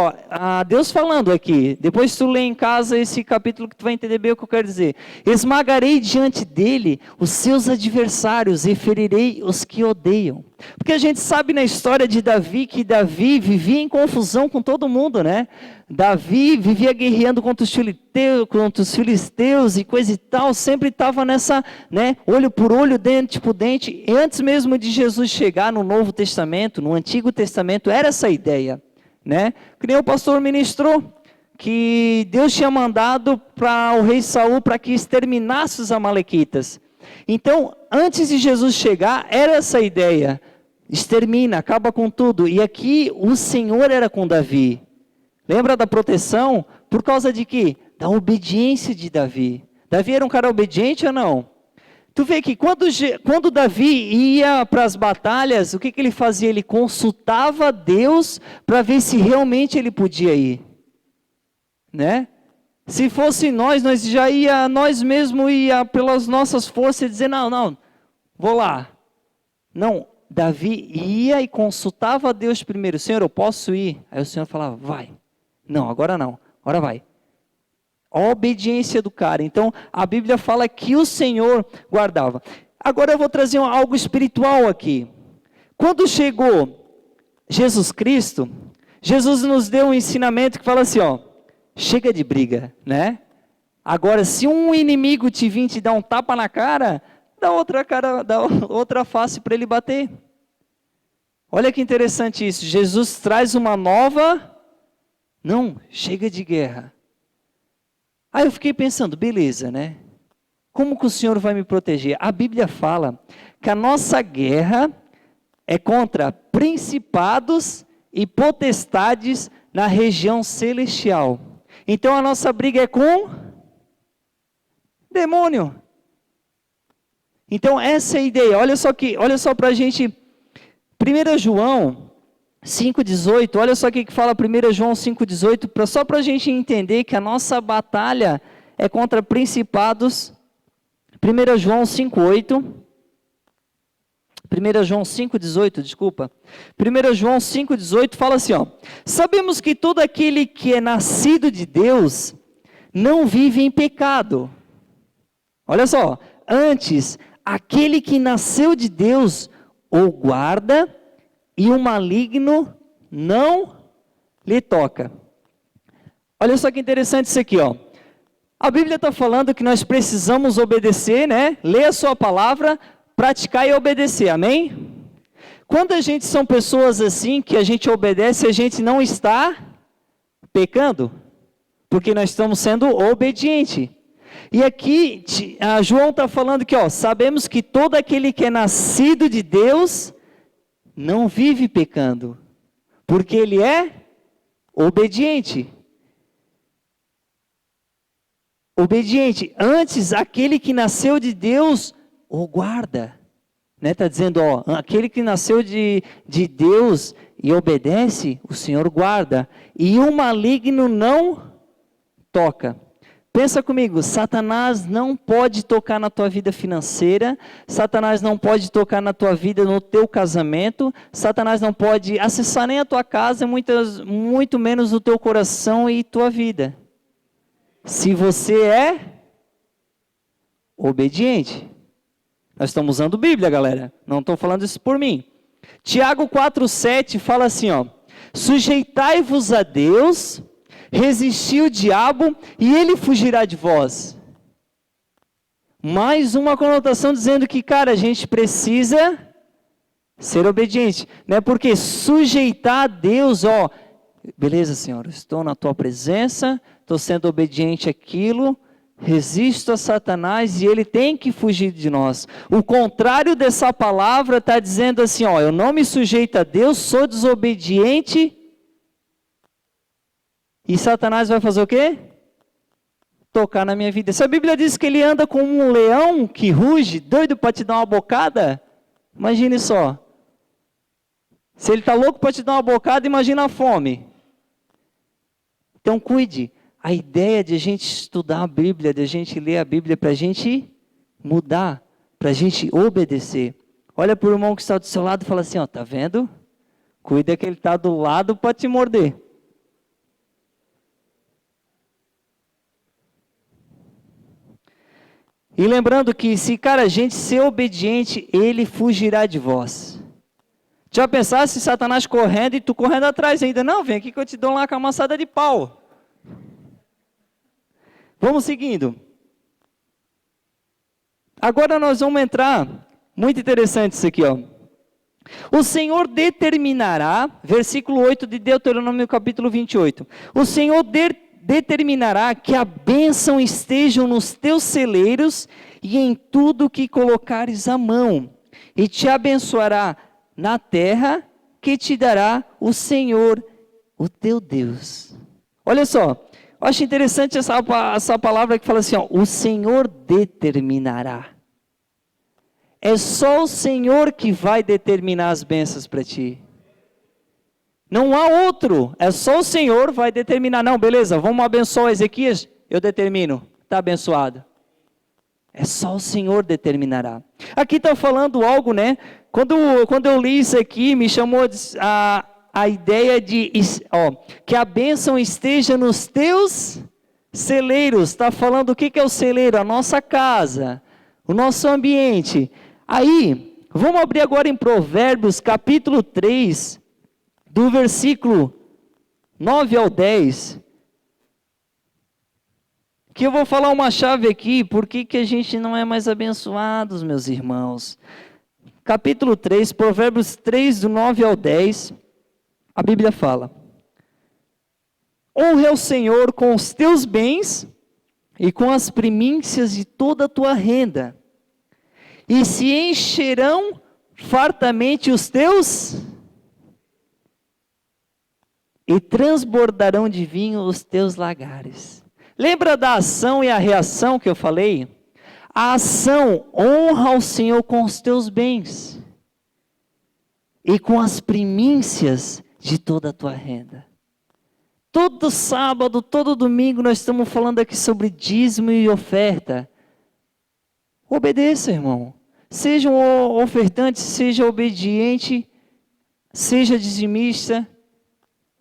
Speaker 1: Deus falando aqui, depois tu lê em casa esse capítulo que tu vai entender bem o que eu quero dizer. Esmagarei diante dele os seus adversários e ferirei os que odeiam. Porque a gente sabe na história de Davi que Davi vivia em confusão com todo mundo, né? Davi vivia guerreando contra os filisteus e coisa e tal, sempre estava nessa, né, olho por olho, dente por dente. E antes mesmo de Jesus chegar no Novo Testamento, no Antigo Testamento, era essa ideia, né? Que nem o pastor ministrou, que Deus tinha mandado para o rei Saul para que exterminasse os amalequitas. Então, antes de Jesus chegar, era essa ideia: extermina, acaba com tudo. E aqui o Senhor era com Davi. Lembra da proteção? Por causa de quê? Da obediência de Davi. Davi era um cara obediente ou não? Tu vê que quando Davi ia para as batalhas, o que ele fazia? Ele consultava Deus para ver se realmente ele podia ir, né? Se fosse nós mesmos ia pelas nossas forças e dizer, não, vou lá. Não, Davi ia e consultava a Deus primeiro. Senhor, eu posso ir? Aí o Senhor falava, vai. Não, agora vai. A obediência do cara. Então, a Bíblia fala que o Senhor guardava. Agora eu vou trazer algo espiritual aqui. Quando chegou Jesus Cristo, Jesus nos deu um ensinamento que fala assim, chega de briga, né? Agora, se um inimigo te vir te dar um tapa na cara, dá outra face para ele bater. Olha que interessante isso. Jesus traz uma nova... Não, chega de guerra. Aí eu fiquei pensando, beleza, né? Como que o Senhor vai me proteger? A Bíblia fala que a nossa guerra é contra principados e potestades na região celestial. Então a nossa briga é com demônio. Então essa é a ideia. Olha só para a gente, 1 João 5,18, olha só o que fala 1 João 5,18, só para a gente entender que a nossa batalha é contra principados. 1 João 5,8, 1 João 5,18, desculpa. 1 João 5,18 fala assim, sabemos que todo aquele que é nascido de Deus não vive em pecado. Olha só, antes, aquele que nasceu de Deus o guarda e o maligno não lhe toca. Olha só que interessante isso aqui, A Bíblia está falando que nós precisamos obedecer, né? Ler a sua palavra, praticar e obedecer, amém? Quando a gente são pessoas assim, que a gente obedece, a gente não está pecando, porque nós estamos sendo obedientes. E aqui, João está falando que, sabemos que todo aquele que é nascido de Deus não vive pecando, porque ele é obediente. Obediente. Antes, aquele que nasceu de Deus o guarda. Está dizendo, aquele que nasceu de Deus e obedece, o Senhor guarda. E o maligno não toca. Pensa comigo, Satanás não pode tocar na tua vida financeira, Satanás não pode tocar na tua vida, no teu casamento, Satanás não pode acessar nem a tua casa, muito menos o teu coração e tua vida. Se você é obediente. Nós estamos usando Bíblia, galera, não estou falando isso por mim. Tiago 4,7 fala assim, sujeitai-vos a Deus, resisti o diabo e ele fugirá de vós. Mais uma conotação dizendo que, cara, a gente precisa ser obediente, né? Porque sujeitar a Deus, beleza, Senhor, estou na tua presença, estou sendo obediente àquilo, resisto a Satanás e ele tem que fugir de nós. O contrário dessa palavra está dizendo assim, eu não me sujeito a Deus, sou desobediente. E Satanás vai fazer o quê? Tocar na minha vida. Se a Bíblia diz que ele anda como um leão que ruge, doido para te dar uma bocada, imagine só. Se ele está louco para te dar uma bocada, imagina a fome. Então cuide. A ideia de a gente estudar a Bíblia, de a gente ler a Bíblia, para a gente mudar. para a gente obedecer. Olha para o irmão que está do seu lado e fala assim, ó, tá vendo? Cuida que ele está do lado para te morder. E lembrando que se, cara, a gente ser obediente, ele fugirá de vós. Já pensasse Satanás correndo e tu correndo atrás ainda? Não, vem aqui que eu te dou uma camaçada de pau. Vamos seguindo. Agora nós vamos entrar, muito interessante isso aqui, ó. O Senhor determinará, versículo 8 de Deuteronômio capítulo 28. O Senhor determinará que a bênção esteja nos teus celeiros e em tudo que colocares a mão, e te abençoará na terra que te dará o Senhor, o teu Deus. Olha só, eu acho interessante essa palavra que fala assim, ó, o Senhor determinará. É só o Senhor que vai determinar as bênçãos para ti. Não há outro, é só o Senhor vai determinar. Não, beleza, vamos abençoar Ezequias? Eu determino, está abençoado. É só o Senhor determinará. Aqui está falando algo, né? Quando eu li isso aqui, me chamou a ideia de que a bênção esteja nos teus celeiros. Está falando o que é o celeiro? A nossa casa, o nosso ambiente. Aí, vamos abrir agora em Provérbios, capítulo 3, do versículo 9 ao 10, que eu vou falar uma chave aqui, por que a gente não é mais abençoados, meus irmãos. Capítulo 3, Provérbios 3, do 9 ao 10, a Bíblia fala: honre ao Senhor com os teus bens e com as primícias de toda a tua renda, e se encherão fartamente os teus, e transbordarão de vinho os teus lagares. Lembra da ação e a reação que eu falei? A ação, honra ao Senhor com os teus bens, e com as primícias de toda a tua renda. Todo sábado, todo domingo, nós estamos falando aqui sobre dízimo e oferta. Obedeça, irmão. Seja um ofertante, seja obediente, seja dizimista.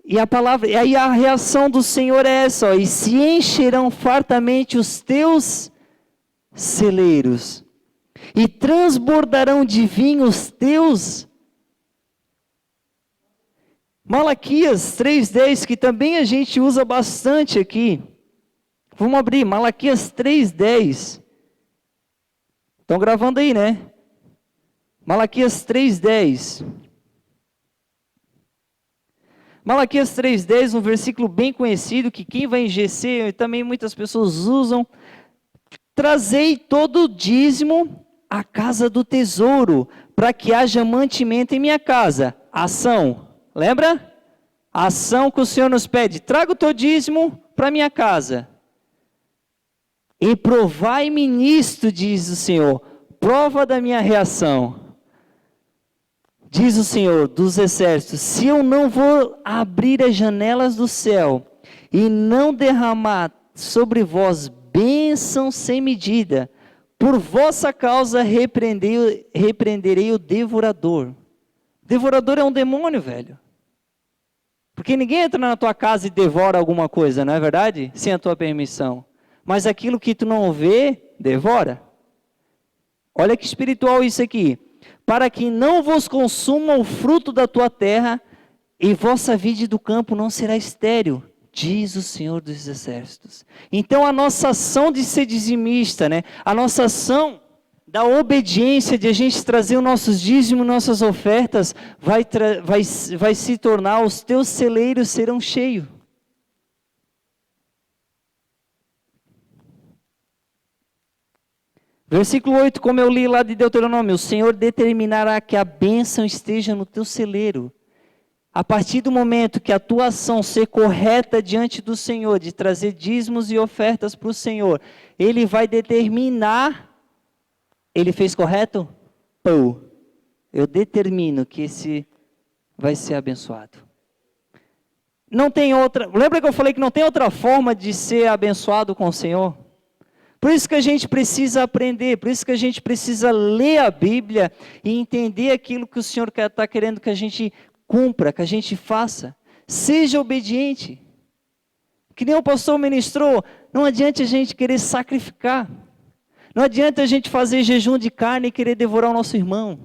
Speaker 1: E aí a reação do Senhor é essa, ó, e se encherão fartamente os teus celeiros, e transbordarão de vinho os teus. Malaquias 3,10, que também a gente usa bastante aqui. Vamos abrir, Malaquias 3,10. Estão gravando aí, né? Malaquias 3,10. Malaquias 3,10, um versículo bem conhecido, que quem vai em GC, também muitas pessoas usam. Trazei todo o dízimo à casa do tesouro, para que haja mantimento em minha casa. Ação, lembra? A ação que o Senhor nos pede, traga o teu dízimo para minha casa. E provai-me nisto, diz o Senhor, prova da minha reação. Diz o Senhor dos exércitos, se eu não vou abrir as janelas do céu e não derramar sobre vós bênção sem medida, por vossa causa repreenderei o devorador. Devorador é um demônio, velho. Porque ninguém entra na tua casa e devora alguma coisa, não é verdade? Sem a tua permissão. Mas aquilo que tu não vê, devora. Olha que espiritual isso aqui. Para que não vos consuma o fruto da tua terra, e vossa vide do campo não será estéril, diz o Senhor dos Exércitos. Então a nossa ação de ser dizimista, né? A nossa ação da obediência, de a gente trazer os nossos dízimos, nossas ofertas, vai se tornar, os teus celeiros serão cheios. Versículo 8, como eu li lá de Deuteronômio, o Senhor determinará que a bênção esteja no teu celeiro. A partir do momento que a tua ação ser correta diante do Senhor, de trazer dízimos e ofertas para o Senhor, Ele vai determinar, Ele fez correto? Pô, eu determino que esse vai ser abençoado. Não tem outra, lembra que eu falei que não tem outra forma de ser abençoado com o Senhor? Por isso que a gente precisa aprender, por isso que a gente precisa ler a Bíblia e entender aquilo que o Senhor está querendo que a gente cumpra, que a gente faça. Seja obediente. Que nem o pastor ministrou, não adianta a gente querer sacrificar. Não adianta a gente fazer jejum de carne e querer devorar o nosso irmão.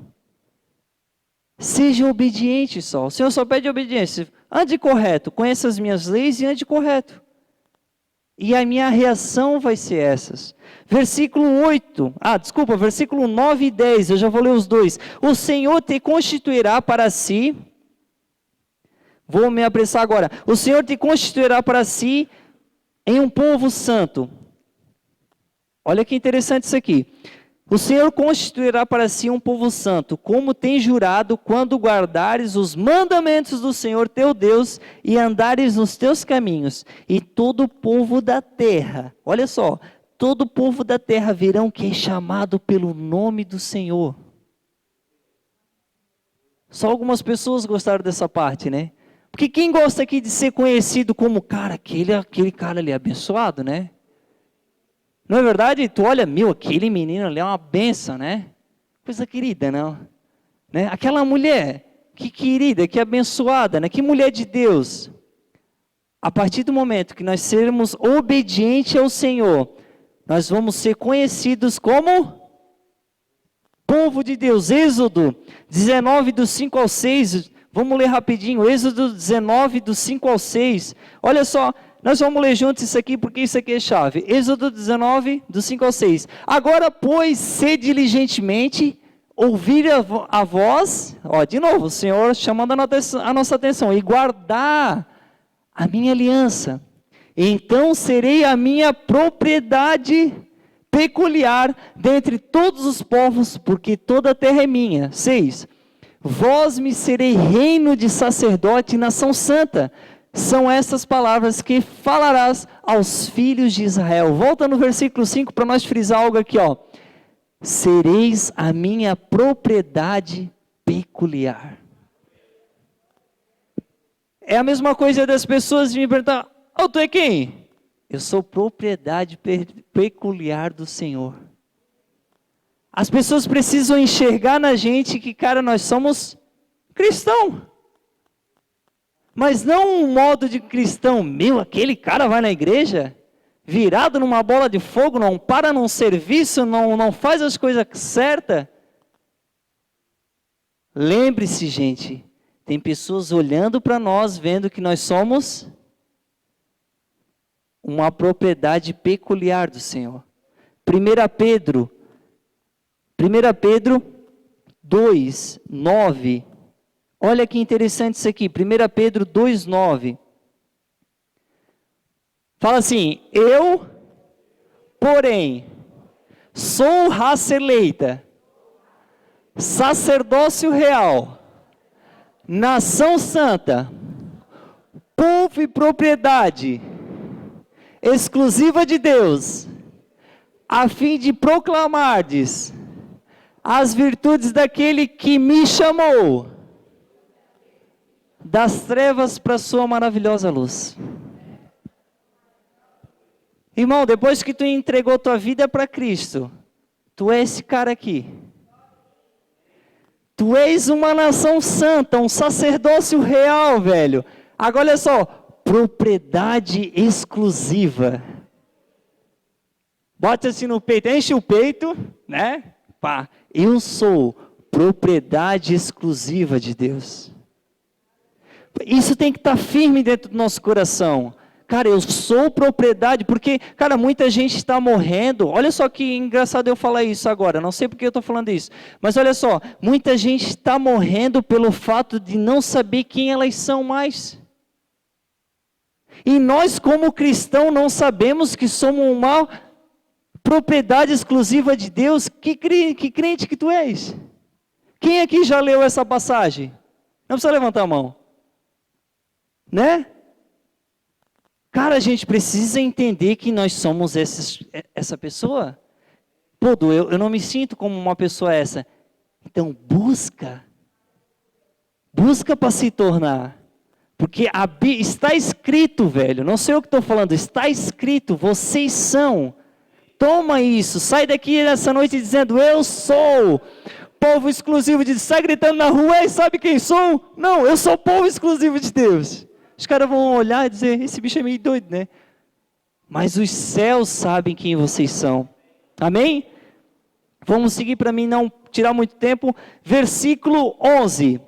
Speaker 1: Seja obediente só. O Senhor só pede obediência. Ande correto, conheça as minhas leis e ande correto. E a minha reação vai ser essas. Versículo 9 e 10, eu já vou ler os dois. O Senhor te constituirá para si, vou me apressar agora. O Senhor te constituirá para si em um povo santo. Olha que interessante isso aqui. O Senhor constituirá para si um povo santo, como tem jurado, quando guardares os mandamentos do Senhor teu Deus e andares nos teus caminhos. E todo o povo da terra, olha só, todo o povo da terra verão que é chamado pelo nome do Senhor. Só algumas pessoas gostaram dessa parte, né? Porque quem gosta aqui de ser conhecido como, cara, aquele cara ali é abençoado, né? Não é verdade? Tu olha, aquele menino ali é uma benção, né? Coisa querida, não? Né? Aquela mulher, que querida, que abençoada, né? Que mulher de Deus. A partir do momento que nós sermos obedientes ao Senhor, nós vamos ser conhecidos como povo de Deus. Êxodo 19, do 5 ao 6. Vamos ler rapidinho. Êxodo 19, do 5 ao 6. Olha só. Nós vamos ler juntos isso aqui, porque isso aqui é chave. Êxodo 19, do 5 ao 6. Agora, pois, sede diligentemente, ouvir a voz, de novo, o Senhor chamando a nossa atenção, e guardar a minha aliança. Então serei a minha propriedade peculiar dentre todos os povos, porque toda a terra é minha. 6. Vós me serei reino de sacerdote e nação santa. São essas palavras que falarás aos filhos de Israel. Volta no versículo 5 para nós frisar algo aqui, Sereis a minha propriedade peculiar. É a mesma coisa das pessoas me perguntar, tu é quem? Eu sou propriedade peculiar do Senhor. As pessoas precisam enxergar na gente que, cara, nós somos cristãos. Mas não um modo de cristão, aquele cara vai na igreja, virado numa bola de fogo, não para num serviço, não faz as coisas certas. Lembre-se, gente, tem pessoas olhando para nós, vendo que nós somos uma propriedade peculiar do Senhor. 1 Pedro 2, 9. Olha que interessante isso aqui, 1 Pedro 2,9. Fala assim, eu, porém, sou raça eleita, sacerdócio real, nação santa, povo e propriedade exclusiva de Deus, a fim de proclamardes as virtudes daquele que me chamou das trevas para a sua maravilhosa luz. Irmão, depois que tu entregou tua vida para Cristo, tu és esse cara aqui. Tu és uma nação santa, um sacerdócio real, velho. Agora olha só, propriedade exclusiva. Bota assim no peito, enche o peito, né? Pá, eu sou propriedade exclusiva de Deus. Isso tem que estar firme dentro do nosso coração. Cara, eu sou propriedade, porque, cara, muita gente está morrendo. Olha só que engraçado eu falar isso agora, não sei porque eu estou falando isso. Mas olha só, muita gente está morrendo pelo fato de não saber quem elas são mais. E nós, como cristãos, não sabemos que somos uma propriedade exclusiva de Deus. Que crente que tu és? Quem aqui já leu essa passagem? Não precisa levantar a mão. Né? Cara, a gente precisa entender que nós somos essa pessoa. Pô, eu não me sinto como uma pessoa essa. Então, busca para se tornar. Porque está escrito, velho, não sei o que estou falando, está escrito, vocês são Toma isso, sai daqui nessa noite dizendo, eu sou povo exclusivo de Deus. Sai gritando na rua, ei, sabe quem sou? Não, eu sou povo exclusivo de Deus. Os caras vão olhar e dizer, esse bicho é meio doido, né? Mas os céus sabem quem vocês são. Amém? Vamos seguir para mim não tirar muito tempo. Versículo 11.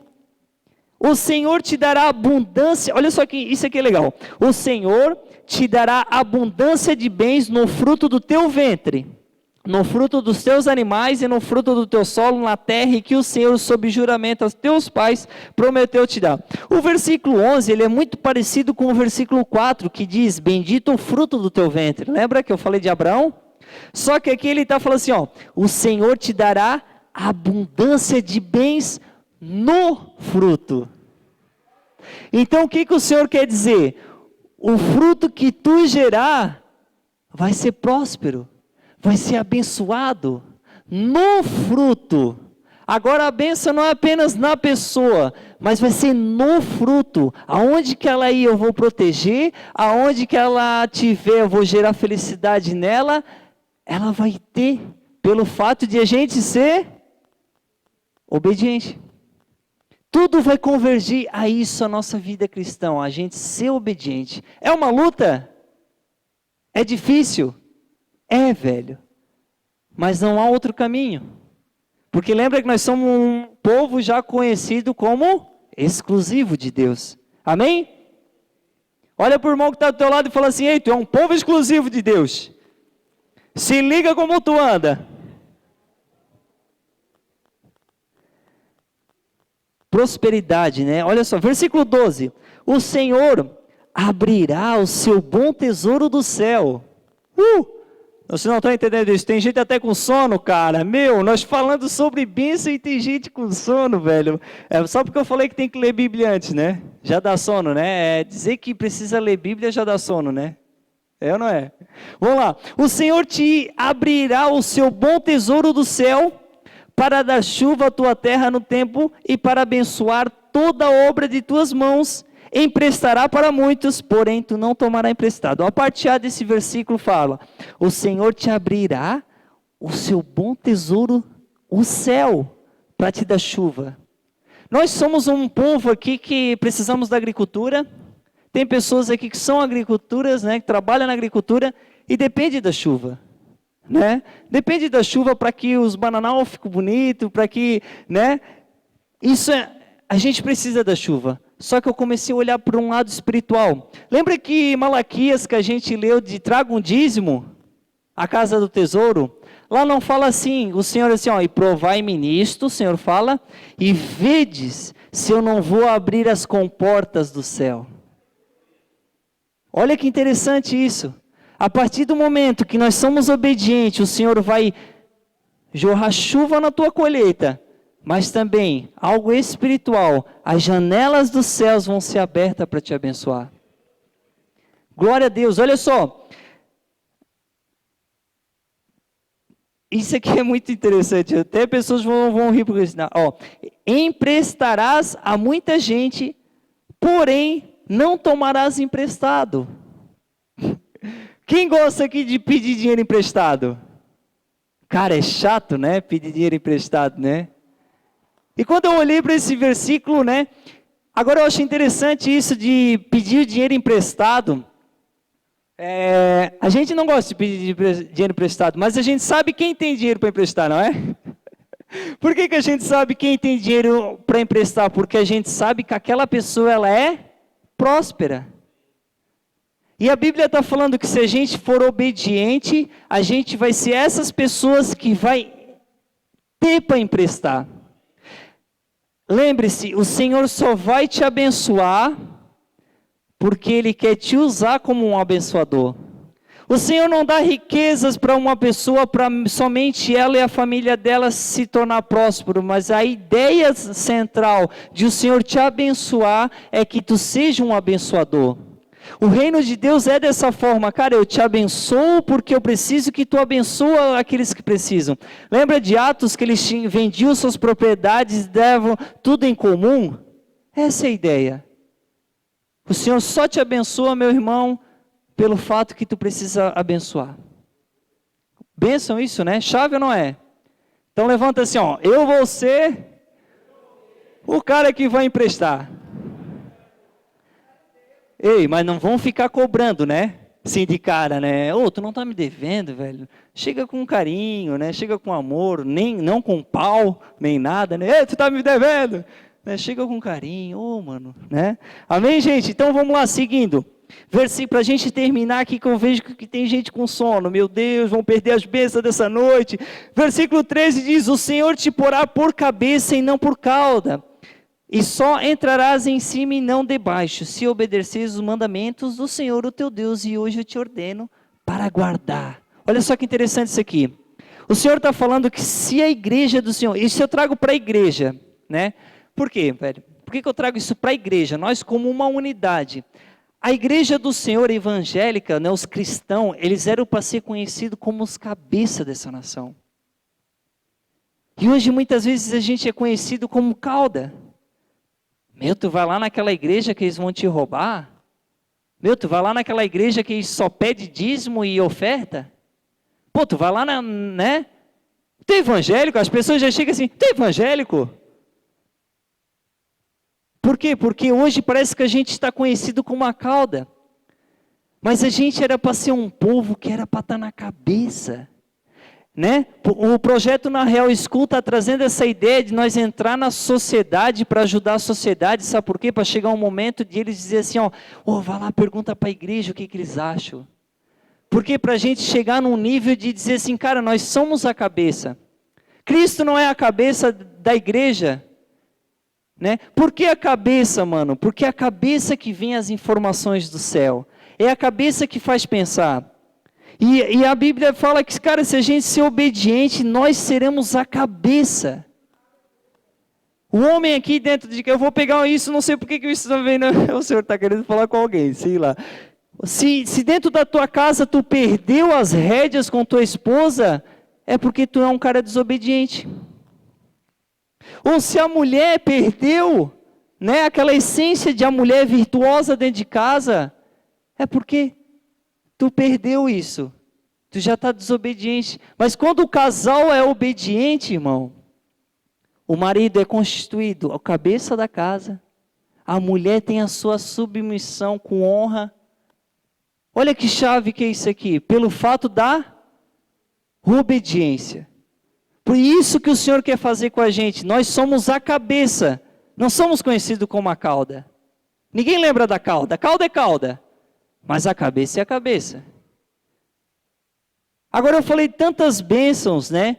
Speaker 1: O Senhor te dará abundância. Olha só que isso aqui é legal. O Senhor te dará abundância de bens no fruto do teu ventre, no fruto dos teus animais e no fruto do teu solo na terra, e que o Senhor, sob juramento aos teus pais, prometeu te dar. O versículo 11, ele é muito parecido com o versículo 4, que diz, bendito o fruto do teu ventre. Lembra que eu falei de Abraão? Só que aqui ele está falando assim, ó, o Senhor te dará abundância de bens no fruto. Então o que o Senhor quer dizer? O fruto que tu gerar vai ser próspero, vai ser abençoado no fruto. Agora a bênção não é apenas na pessoa, mas vai ser no fruto. Aonde que ela ir eu vou proteger, aonde que ela estiver eu vou gerar felicidade nela, ela vai ter, pelo fato de a gente ser obediente. Tudo vai convergir a isso, a nossa vida cristã, a gente ser obediente. É uma luta? É difícil? É, velho. Mas não há outro caminho. Porque lembra que nós somos um povo já conhecido como exclusivo de Deus. Amém? Olha para o irmão que está do teu lado e fala assim, ei, tu é um povo exclusivo de Deus. Se liga como tu anda. Prosperidade, né? Olha só, versículo 12. O Senhor abrirá o seu bom tesouro do céu. Você não está entendendo isso? Tem gente até com sono, cara. Meu, nós falando sobre bênção e tem gente com sono, velho. É só porque eu falei que tem que ler Bíblia antes, né? Já dá sono, né? Dizer que precisa ler Bíblia já dá sono, né? É ou não é? Vamos lá. O Senhor te abrirá o seu bom tesouro do céu, para dar chuva à tua terra no tempo e para abençoar toda a obra de tuas mãos. Emprestará para muitos, porém tu não tomarás emprestado. A partir desse versículo fala, o Senhor te abrirá o seu bom tesouro, o céu, para te dar chuva. Nós somos um povo aqui que precisamos da agricultura. Tem pessoas aqui que são agriculturas, né, que trabalham na agricultura e depende da chuva. Né? Depende da chuva para que os bananal fiquem bonitos, para que, né? A gente precisa da chuva. Só que eu comecei a olhar para um lado espiritual. Lembra que Malaquias, que a gente leu de traga um dízimo, a casa do tesouro? Lá não fala assim, o Senhor assim, ó, e provai-me nisto, o Senhor fala, e vedes se eu não vou abrir as comportas do céu. Olha que interessante isso. A partir do momento que nós somos obedientes, o Senhor vai jorrar chuva na tua colheita, mas também algo espiritual, as janelas dos céus vão ser abertas para te abençoar. Glória a Deus, olha só. Isso aqui é muito interessante, até pessoas vão rir por isso. Ó, emprestarás a muita gente, porém não tomarás emprestado. Quem gosta aqui de pedir dinheiro emprestado? Cara, é chato, né? Pedir dinheiro emprestado, né? E quando eu olhei para esse versículo, né? Agora eu achei interessante isso de pedir dinheiro emprestado. A gente não gosta de pedir dinheiro emprestado, mas a gente sabe quem tem dinheiro para emprestar, não é? Por que a gente sabe quem tem dinheiro para emprestar? Porque a gente sabe que aquela pessoa ela é próspera. E a Bíblia está falando que se a gente for obediente, a gente vai ser essas pessoas que vai ter para emprestar. Lembre-se, o Senhor só vai te abençoar porque Ele quer te usar como um abençoador. O Senhor não dá riquezas para uma pessoa para somente ela e a família dela se tornar próspero, mas a ideia central de o Senhor te abençoar é que tu seja um abençoador. O reino de Deus é dessa forma, cara, eu te abençoo porque eu preciso que tu abençoa aqueles que precisam. Lembra de Atos que eles vendiam suas propriedades e davam tudo em comum? Essa é a ideia. O Senhor só te abençoa, meu irmão, pelo fato que tu precisa abençoar. Bênção isso, né? Chave ou não é? Então levanta assim, ó. Eu vou ser o cara que vai emprestar. Ei, mas não vão ficar cobrando, né? Sim, de cara, né? Ô, tu não tá me devendo, velho. Chega com carinho, né? Chega com amor, não com pau, nem nada, né? Ei, tu tá me devendo. Né? Chega com carinho, ô, mano, né? Amém, gente? Então vamos lá, seguindo. Versículo, para a gente terminar aqui, que eu vejo que tem gente com sono. Meu Deus, vão perder as bênçãos dessa noite. Versículo 13 diz, o Senhor te porá por cabeça e não por cauda. E só entrarás em cima e não debaixo, se obedeceres os mandamentos do Senhor, o teu Deus, e hoje eu te ordeno para guardar. Olha só que interessante isso aqui. O Senhor está falando que se a igreja do Senhor, isso eu trago para a igreja, né? Por quê, velho? Por que eu trago isso para a igreja? Nós como uma unidade. A igreja do Senhor evangélica, né, os cristãos, eles eram para ser conhecidos como os cabeças dessa nação. E hoje muitas vezes a gente é conhecido como cauda. Meu, tu vai lá naquela igreja que eles vão te roubar? Meu, tu vai lá naquela igreja que eles só pede dízimo e oferta? Pô, tu vai lá, né? Tu é evangélico? As pessoas já chegam assim, tu é evangélico? Por quê? Porque hoje parece que a gente está conhecido como uma cauda. Mas a gente era para ser um povo que era para estar na cabeça. Né? O projeto Na Real School está trazendo essa ideia de nós entrar na sociedade para ajudar a sociedade, sabe por quê? Para chegar um momento de eles dizer assim, vai lá, pergunta para a igreja o que eles acham. Porque para a gente chegar num nível de dizer assim, cara, nós somos a cabeça. Cristo não é a cabeça da igreja. Né? Por que a cabeça, mano? Porque é a cabeça que vem as informações do céu. É a cabeça que faz pensar. E a Bíblia fala que, cara, se a gente ser obediente, nós seremos a cabeça. O homem aqui dentro de que eu vou pegar isso, não sei por que isso está vendo, o Senhor está querendo falar com alguém, sei lá. Se dentro da tua casa tu perdeu as rédeas com tua esposa, é porque tu é um cara desobediente. Ou se a mulher perdeu, né, aquela essência de a mulher virtuosa dentro de casa, é porque tu perdeu isso, tu já está desobediente. Mas quando o casal é obediente, irmão, o marido é constituído a cabeça da casa, a mulher tem a sua submissão com honra. Olha que chave que é isso aqui, pelo fato da obediência. Por isso que o Senhor quer fazer com a gente, nós somos a cabeça, não somos conhecidos como a cauda. Ninguém lembra da cauda é cauda. Mas a cabeça é a cabeça. Agora eu falei tantas bênçãos, né?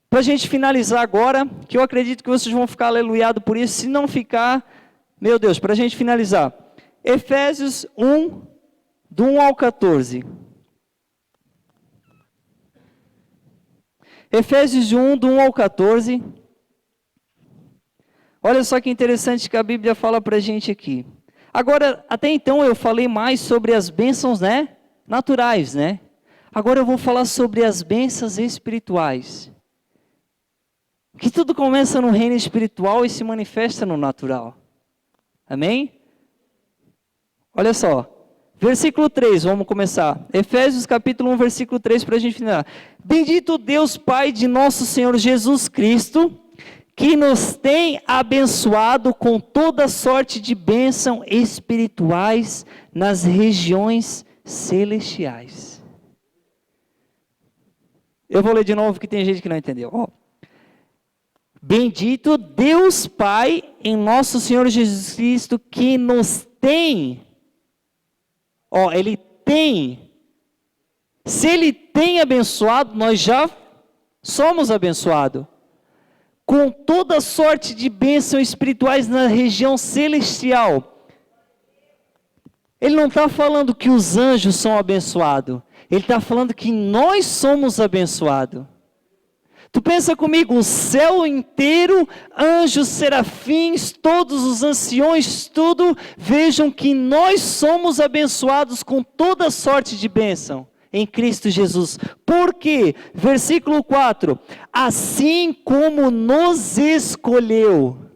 Speaker 1: Para a gente finalizar agora, que eu acredito que vocês vão ficar aleluiados por isso. Se não ficar, meu Deus, para a gente finalizar. Efésios 1, do 1 ao 14. Efésios 1, do 1 ao 14. Olha só que interessante que a Bíblia fala para a gente aqui. Agora, até então eu falei mais sobre as bênçãos, né, naturais, né? Agora eu vou falar sobre as bênçãos espirituais. Que tudo começa no reino espiritual e se manifesta no natural. Amém? Olha só. Versículo 3, vamos começar. Efésios capítulo 1, versículo 3, para a gente finalizar. Bendito Deus Pai de nosso Senhor Jesus Cristo, que nos tem abençoado com toda sorte de bênção espirituais nas regiões celestiais. Eu vou ler de novo, porque tem gente que não entendeu. Bendito Deus Pai em nosso Senhor Jesus Cristo, que nos tem. Ele tem. Se Ele tem abençoado, nós já somos abençoados. Com toda sorte de bênçãos espirituais na região celestial. Ele não está falando que os anjos são abençoados. Ele está falando que nós somos abençoados. Tu pensa comigo, o céu inteiro, anjos, serafins, todos os anciões, tudo, vejam que nós somos abençoados com toda sorte de bênção em Cristo Jesus. Por quê? Versículo 4. Assim como nos escolheu.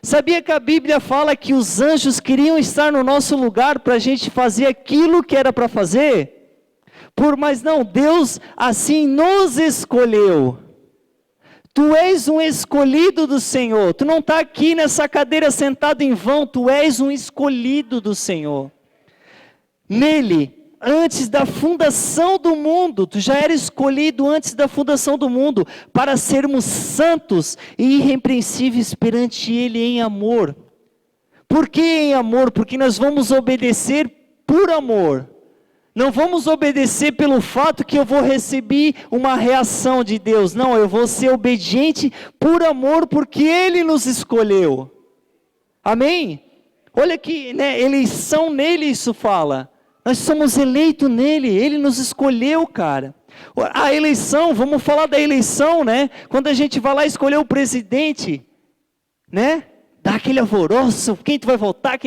Speaker 1: Sabia que a Bíblia fala que os anjos queriam estar no nosso lugar para a gente fazer aquilo que era para fazer? Mas não, Deus assim nos escolheu. Tu és um escolhido do Senhor. Tu não está aqui nessa cadeira sentado em vão. Tu és um escolhido do Senhor. Nele, antes da fundação do mundo, tu já era escolhido antes da fundação do mundo, para sermos santos e irrepreensíveis perante Ele em amor. Por que em amor? Porque nós vamos obedecer por amor. Não vamos obedecer pelo fato que eu vou receber uma reação de Deus. Não, eu vou ser obediente por amor, porque Ele nos escolheu. Amém? Olha que, né, eleição nele isso fala. Nós somos eleitos nele, Ele nos escolheu, cara. A eleição, vamos falar da eleição, né? Quando a gente vai lá escolher o presidente, né? Dá aquele alvoroço, quem tu vai votar?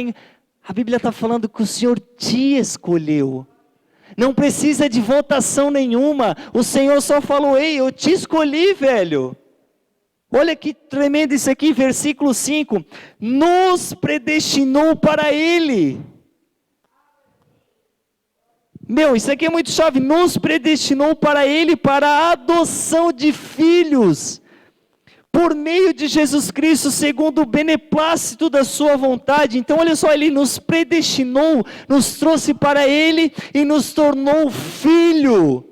Speaker 1: A Bíblia está falando que o Senhor te escolheu. Não precisa de votação nenhuma. O Senhor só falou, ei, eu te escolhi, velho. Olha que tremendo isso aqui, versículo 5. Nos predestinou para Ele. Isso aqui é muito chave. Nos predestinou para Ele, para a adoção de filhos. Por meio de Jesus Cristo, segundo o beneplácito da sua vontade. Então olha só, Ele nos predestinou, nos trouxe para Ele e nos tornou filho.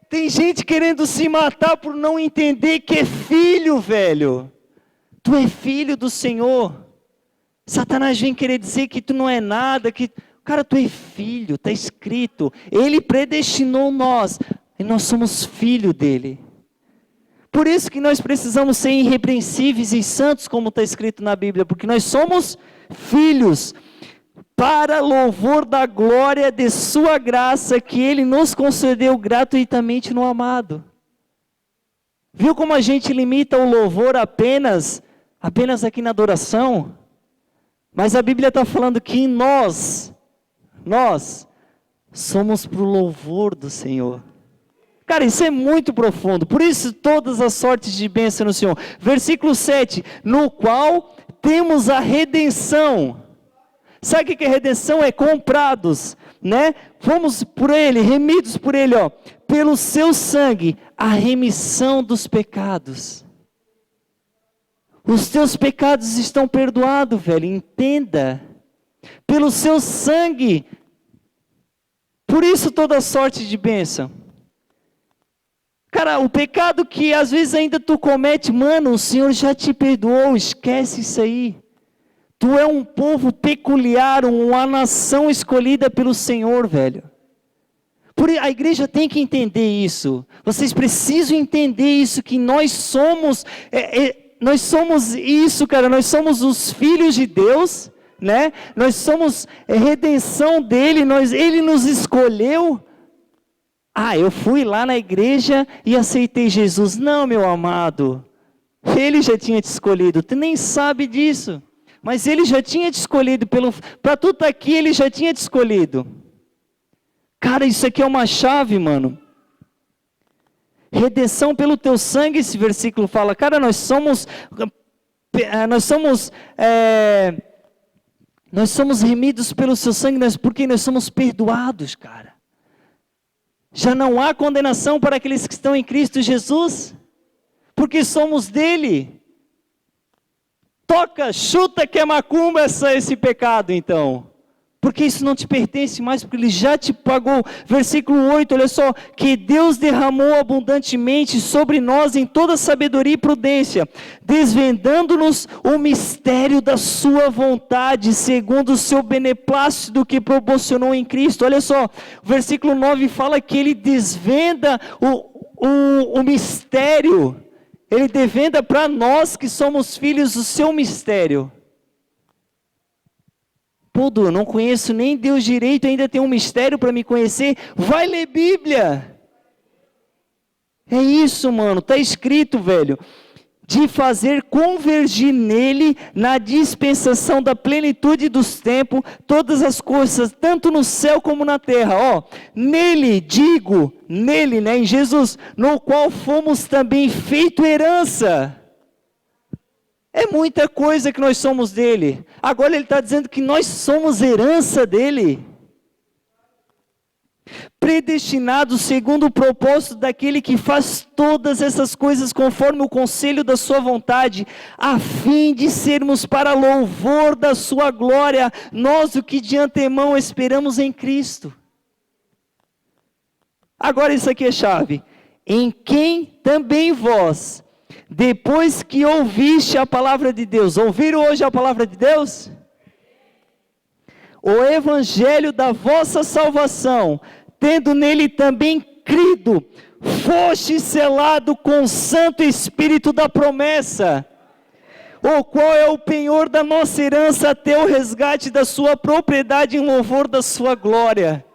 Speaker 1: Tem gente querendo se matar por não entender que é filho, velho. Tu é filho do Senhor. Satanás vem querer dizer que tu não é nada, cara, tu é filho, está escrito. Ele predestinou nós, e nós somos filho dele. Por isso que nós precisamos ser irrepreensíveis e santos, como está escrito na Bíblia, porque nós somos filhos, para louvor da glória de sua graça, que Ele nos concedeu gratuitamente no amado. Viu como a gente limita o louvor apenas aqui na adoração? Mas a Bíblia está falando que nós somos para o louvor do Senhor. Cara, isso é muito profundo. Por isso todas as sortes de bênção no Senhor. Versículo 7. No qual temos a redenção. Sabe o que é redenção? É comprados, né? Fomos por Ele, remidos por Ele, pelo seu sangue, a remissão dos pecados. Os teus pecados estão perdoados, velho. Entenda. Pelo seu sangue. Por isso toda sorte de bênção. Cara, o pecado que às vezes ainda tu comete, mano, o Senhor já te perdoou, esquece isso aí. Tu é um povo peculiar, uma nação escolhida pelo Senhor, velho. A igreja tem que entender isso. Vocês precisam entender isso, que nós somos isso, cara, nós somos os filhos de Deus, né? Nós somos redenção dele, Ele nos escolheu. Eu fui lá na igreja e aceitei Jesus. Não, meu amado, Ele já tinha te escolhido, tu nem sabe disso, mas Ele já tinha te escolhido, para tu estar aqui, Ele já tinha te escolhido. Cara, isso aqui é uma chave, mano. Redenção pelo teu sangue, esse versículo fala. Cara, nós somos remidos pelo seu sangue, porque nós somos perdoados, cara. Já não há condenação para aqueles que estão em Cristo Jesus, porque somos dele. Toca, chuta que é macumba esse pecado então, porque isso não te pertence mais, porque Ele já te pagou. Versículo 8, olha só, que Deus derramou abundantemente sobre nós em toda sabedoria e prudência, desvendando-nos o mistério da sua vontade, segundo o seu beneplácito que proporcionou em Cristo. Olha só, o versículo 9 fala que Ele desvenda o mistério, Ele desvenda para nós que somos filhos o seu mistério. Pô, eu não conheço nem Deus direito, ainda tem um mistério para me conhecer. Vai ler Bíblia. É isso, mano, está escrito, velho. De fazer convergir nele, na dispensação da plenitude dos tempos, todas as coisas, tanto no céu como na terra. Nele, né, em Jesus, no qual fomos também feito herança. É muita coisa que nós somos dele. Agora ele está dizendo que nós somos herança dele. predestinados segundo o propósito daquele que faz todas essas coisas conforme o conselho da sua vontade, a fim de sermos para louvor da sua glória, nós o que de antemão esperamos em Cristo. Agora isso aqui é chave. Em quem também vós, depois que ouviste a palavra de Deus, ouviram hoje a palavra de Deus? O evangelho da vossa salvação, tendo nele também crido, foste selado com o Santo Espírito da promessa, o qual é o penhor da nossa herança até o resgate da sua propriedade em louvor da sua glória.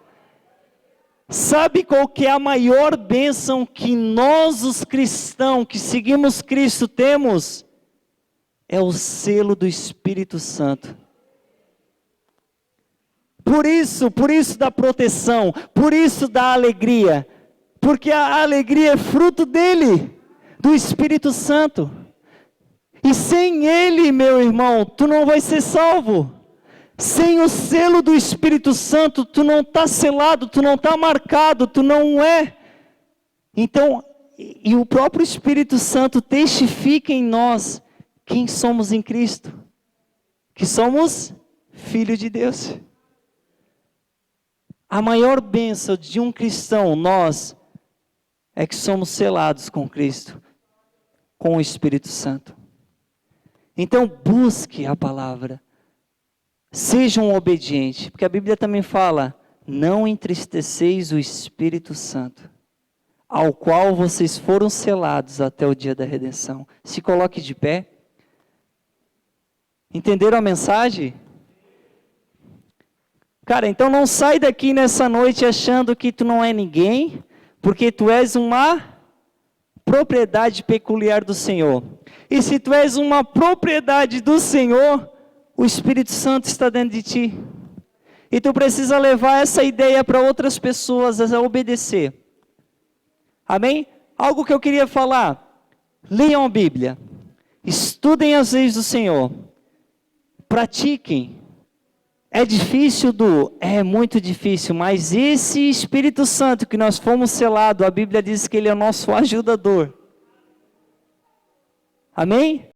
Speaker 1: Sabe qual que é a maior bênção que nós os cristãos que seguimos Cristo temos? É o selo do Espírito Santo. Por isso da proteção, por isso da alegria, porque a alegria é fruto dele, do Espírito Santo. E sem ele, meu irmão, tu não vai ser salvo. Sem o selo do Espírito Santo, tu não está selado, tu não está marcado, tu não é. Então, e o próprio Espírito Santo testifica em nós quem somos em Cristo, que somos filhos de Deus. A maior bênção de um cristão, nós, é que somos selados com Cristo, com o Espírito Santo. Então busque a palavra, sejam obedientes, porque a Bíblia também fala, não entristeceis o Espírito Santo, ao qual vocês foram selados até o dia da redenção. Se coloque de pé. Entenderam a mensagem? Cara, então não sai daqui nessa noite achando que tu não é ninguém, porque tu és uma propriedade peculiar do Senhor. E se tu és uma propriedade do Senhor, o Espírito Santo está dentro de ti. E tu precisa levar essa ideia para outras pessoas a obedecer. Amém? Algo que eu queria falar. Leiam a Bíblia. Estudem as leis do Senhor. Pratiquem. É difícil, é muito difícil, mas esse Espírito Santo que nós fomos selados, a Bíblia diz que ele é o nosso ajudador. Amém?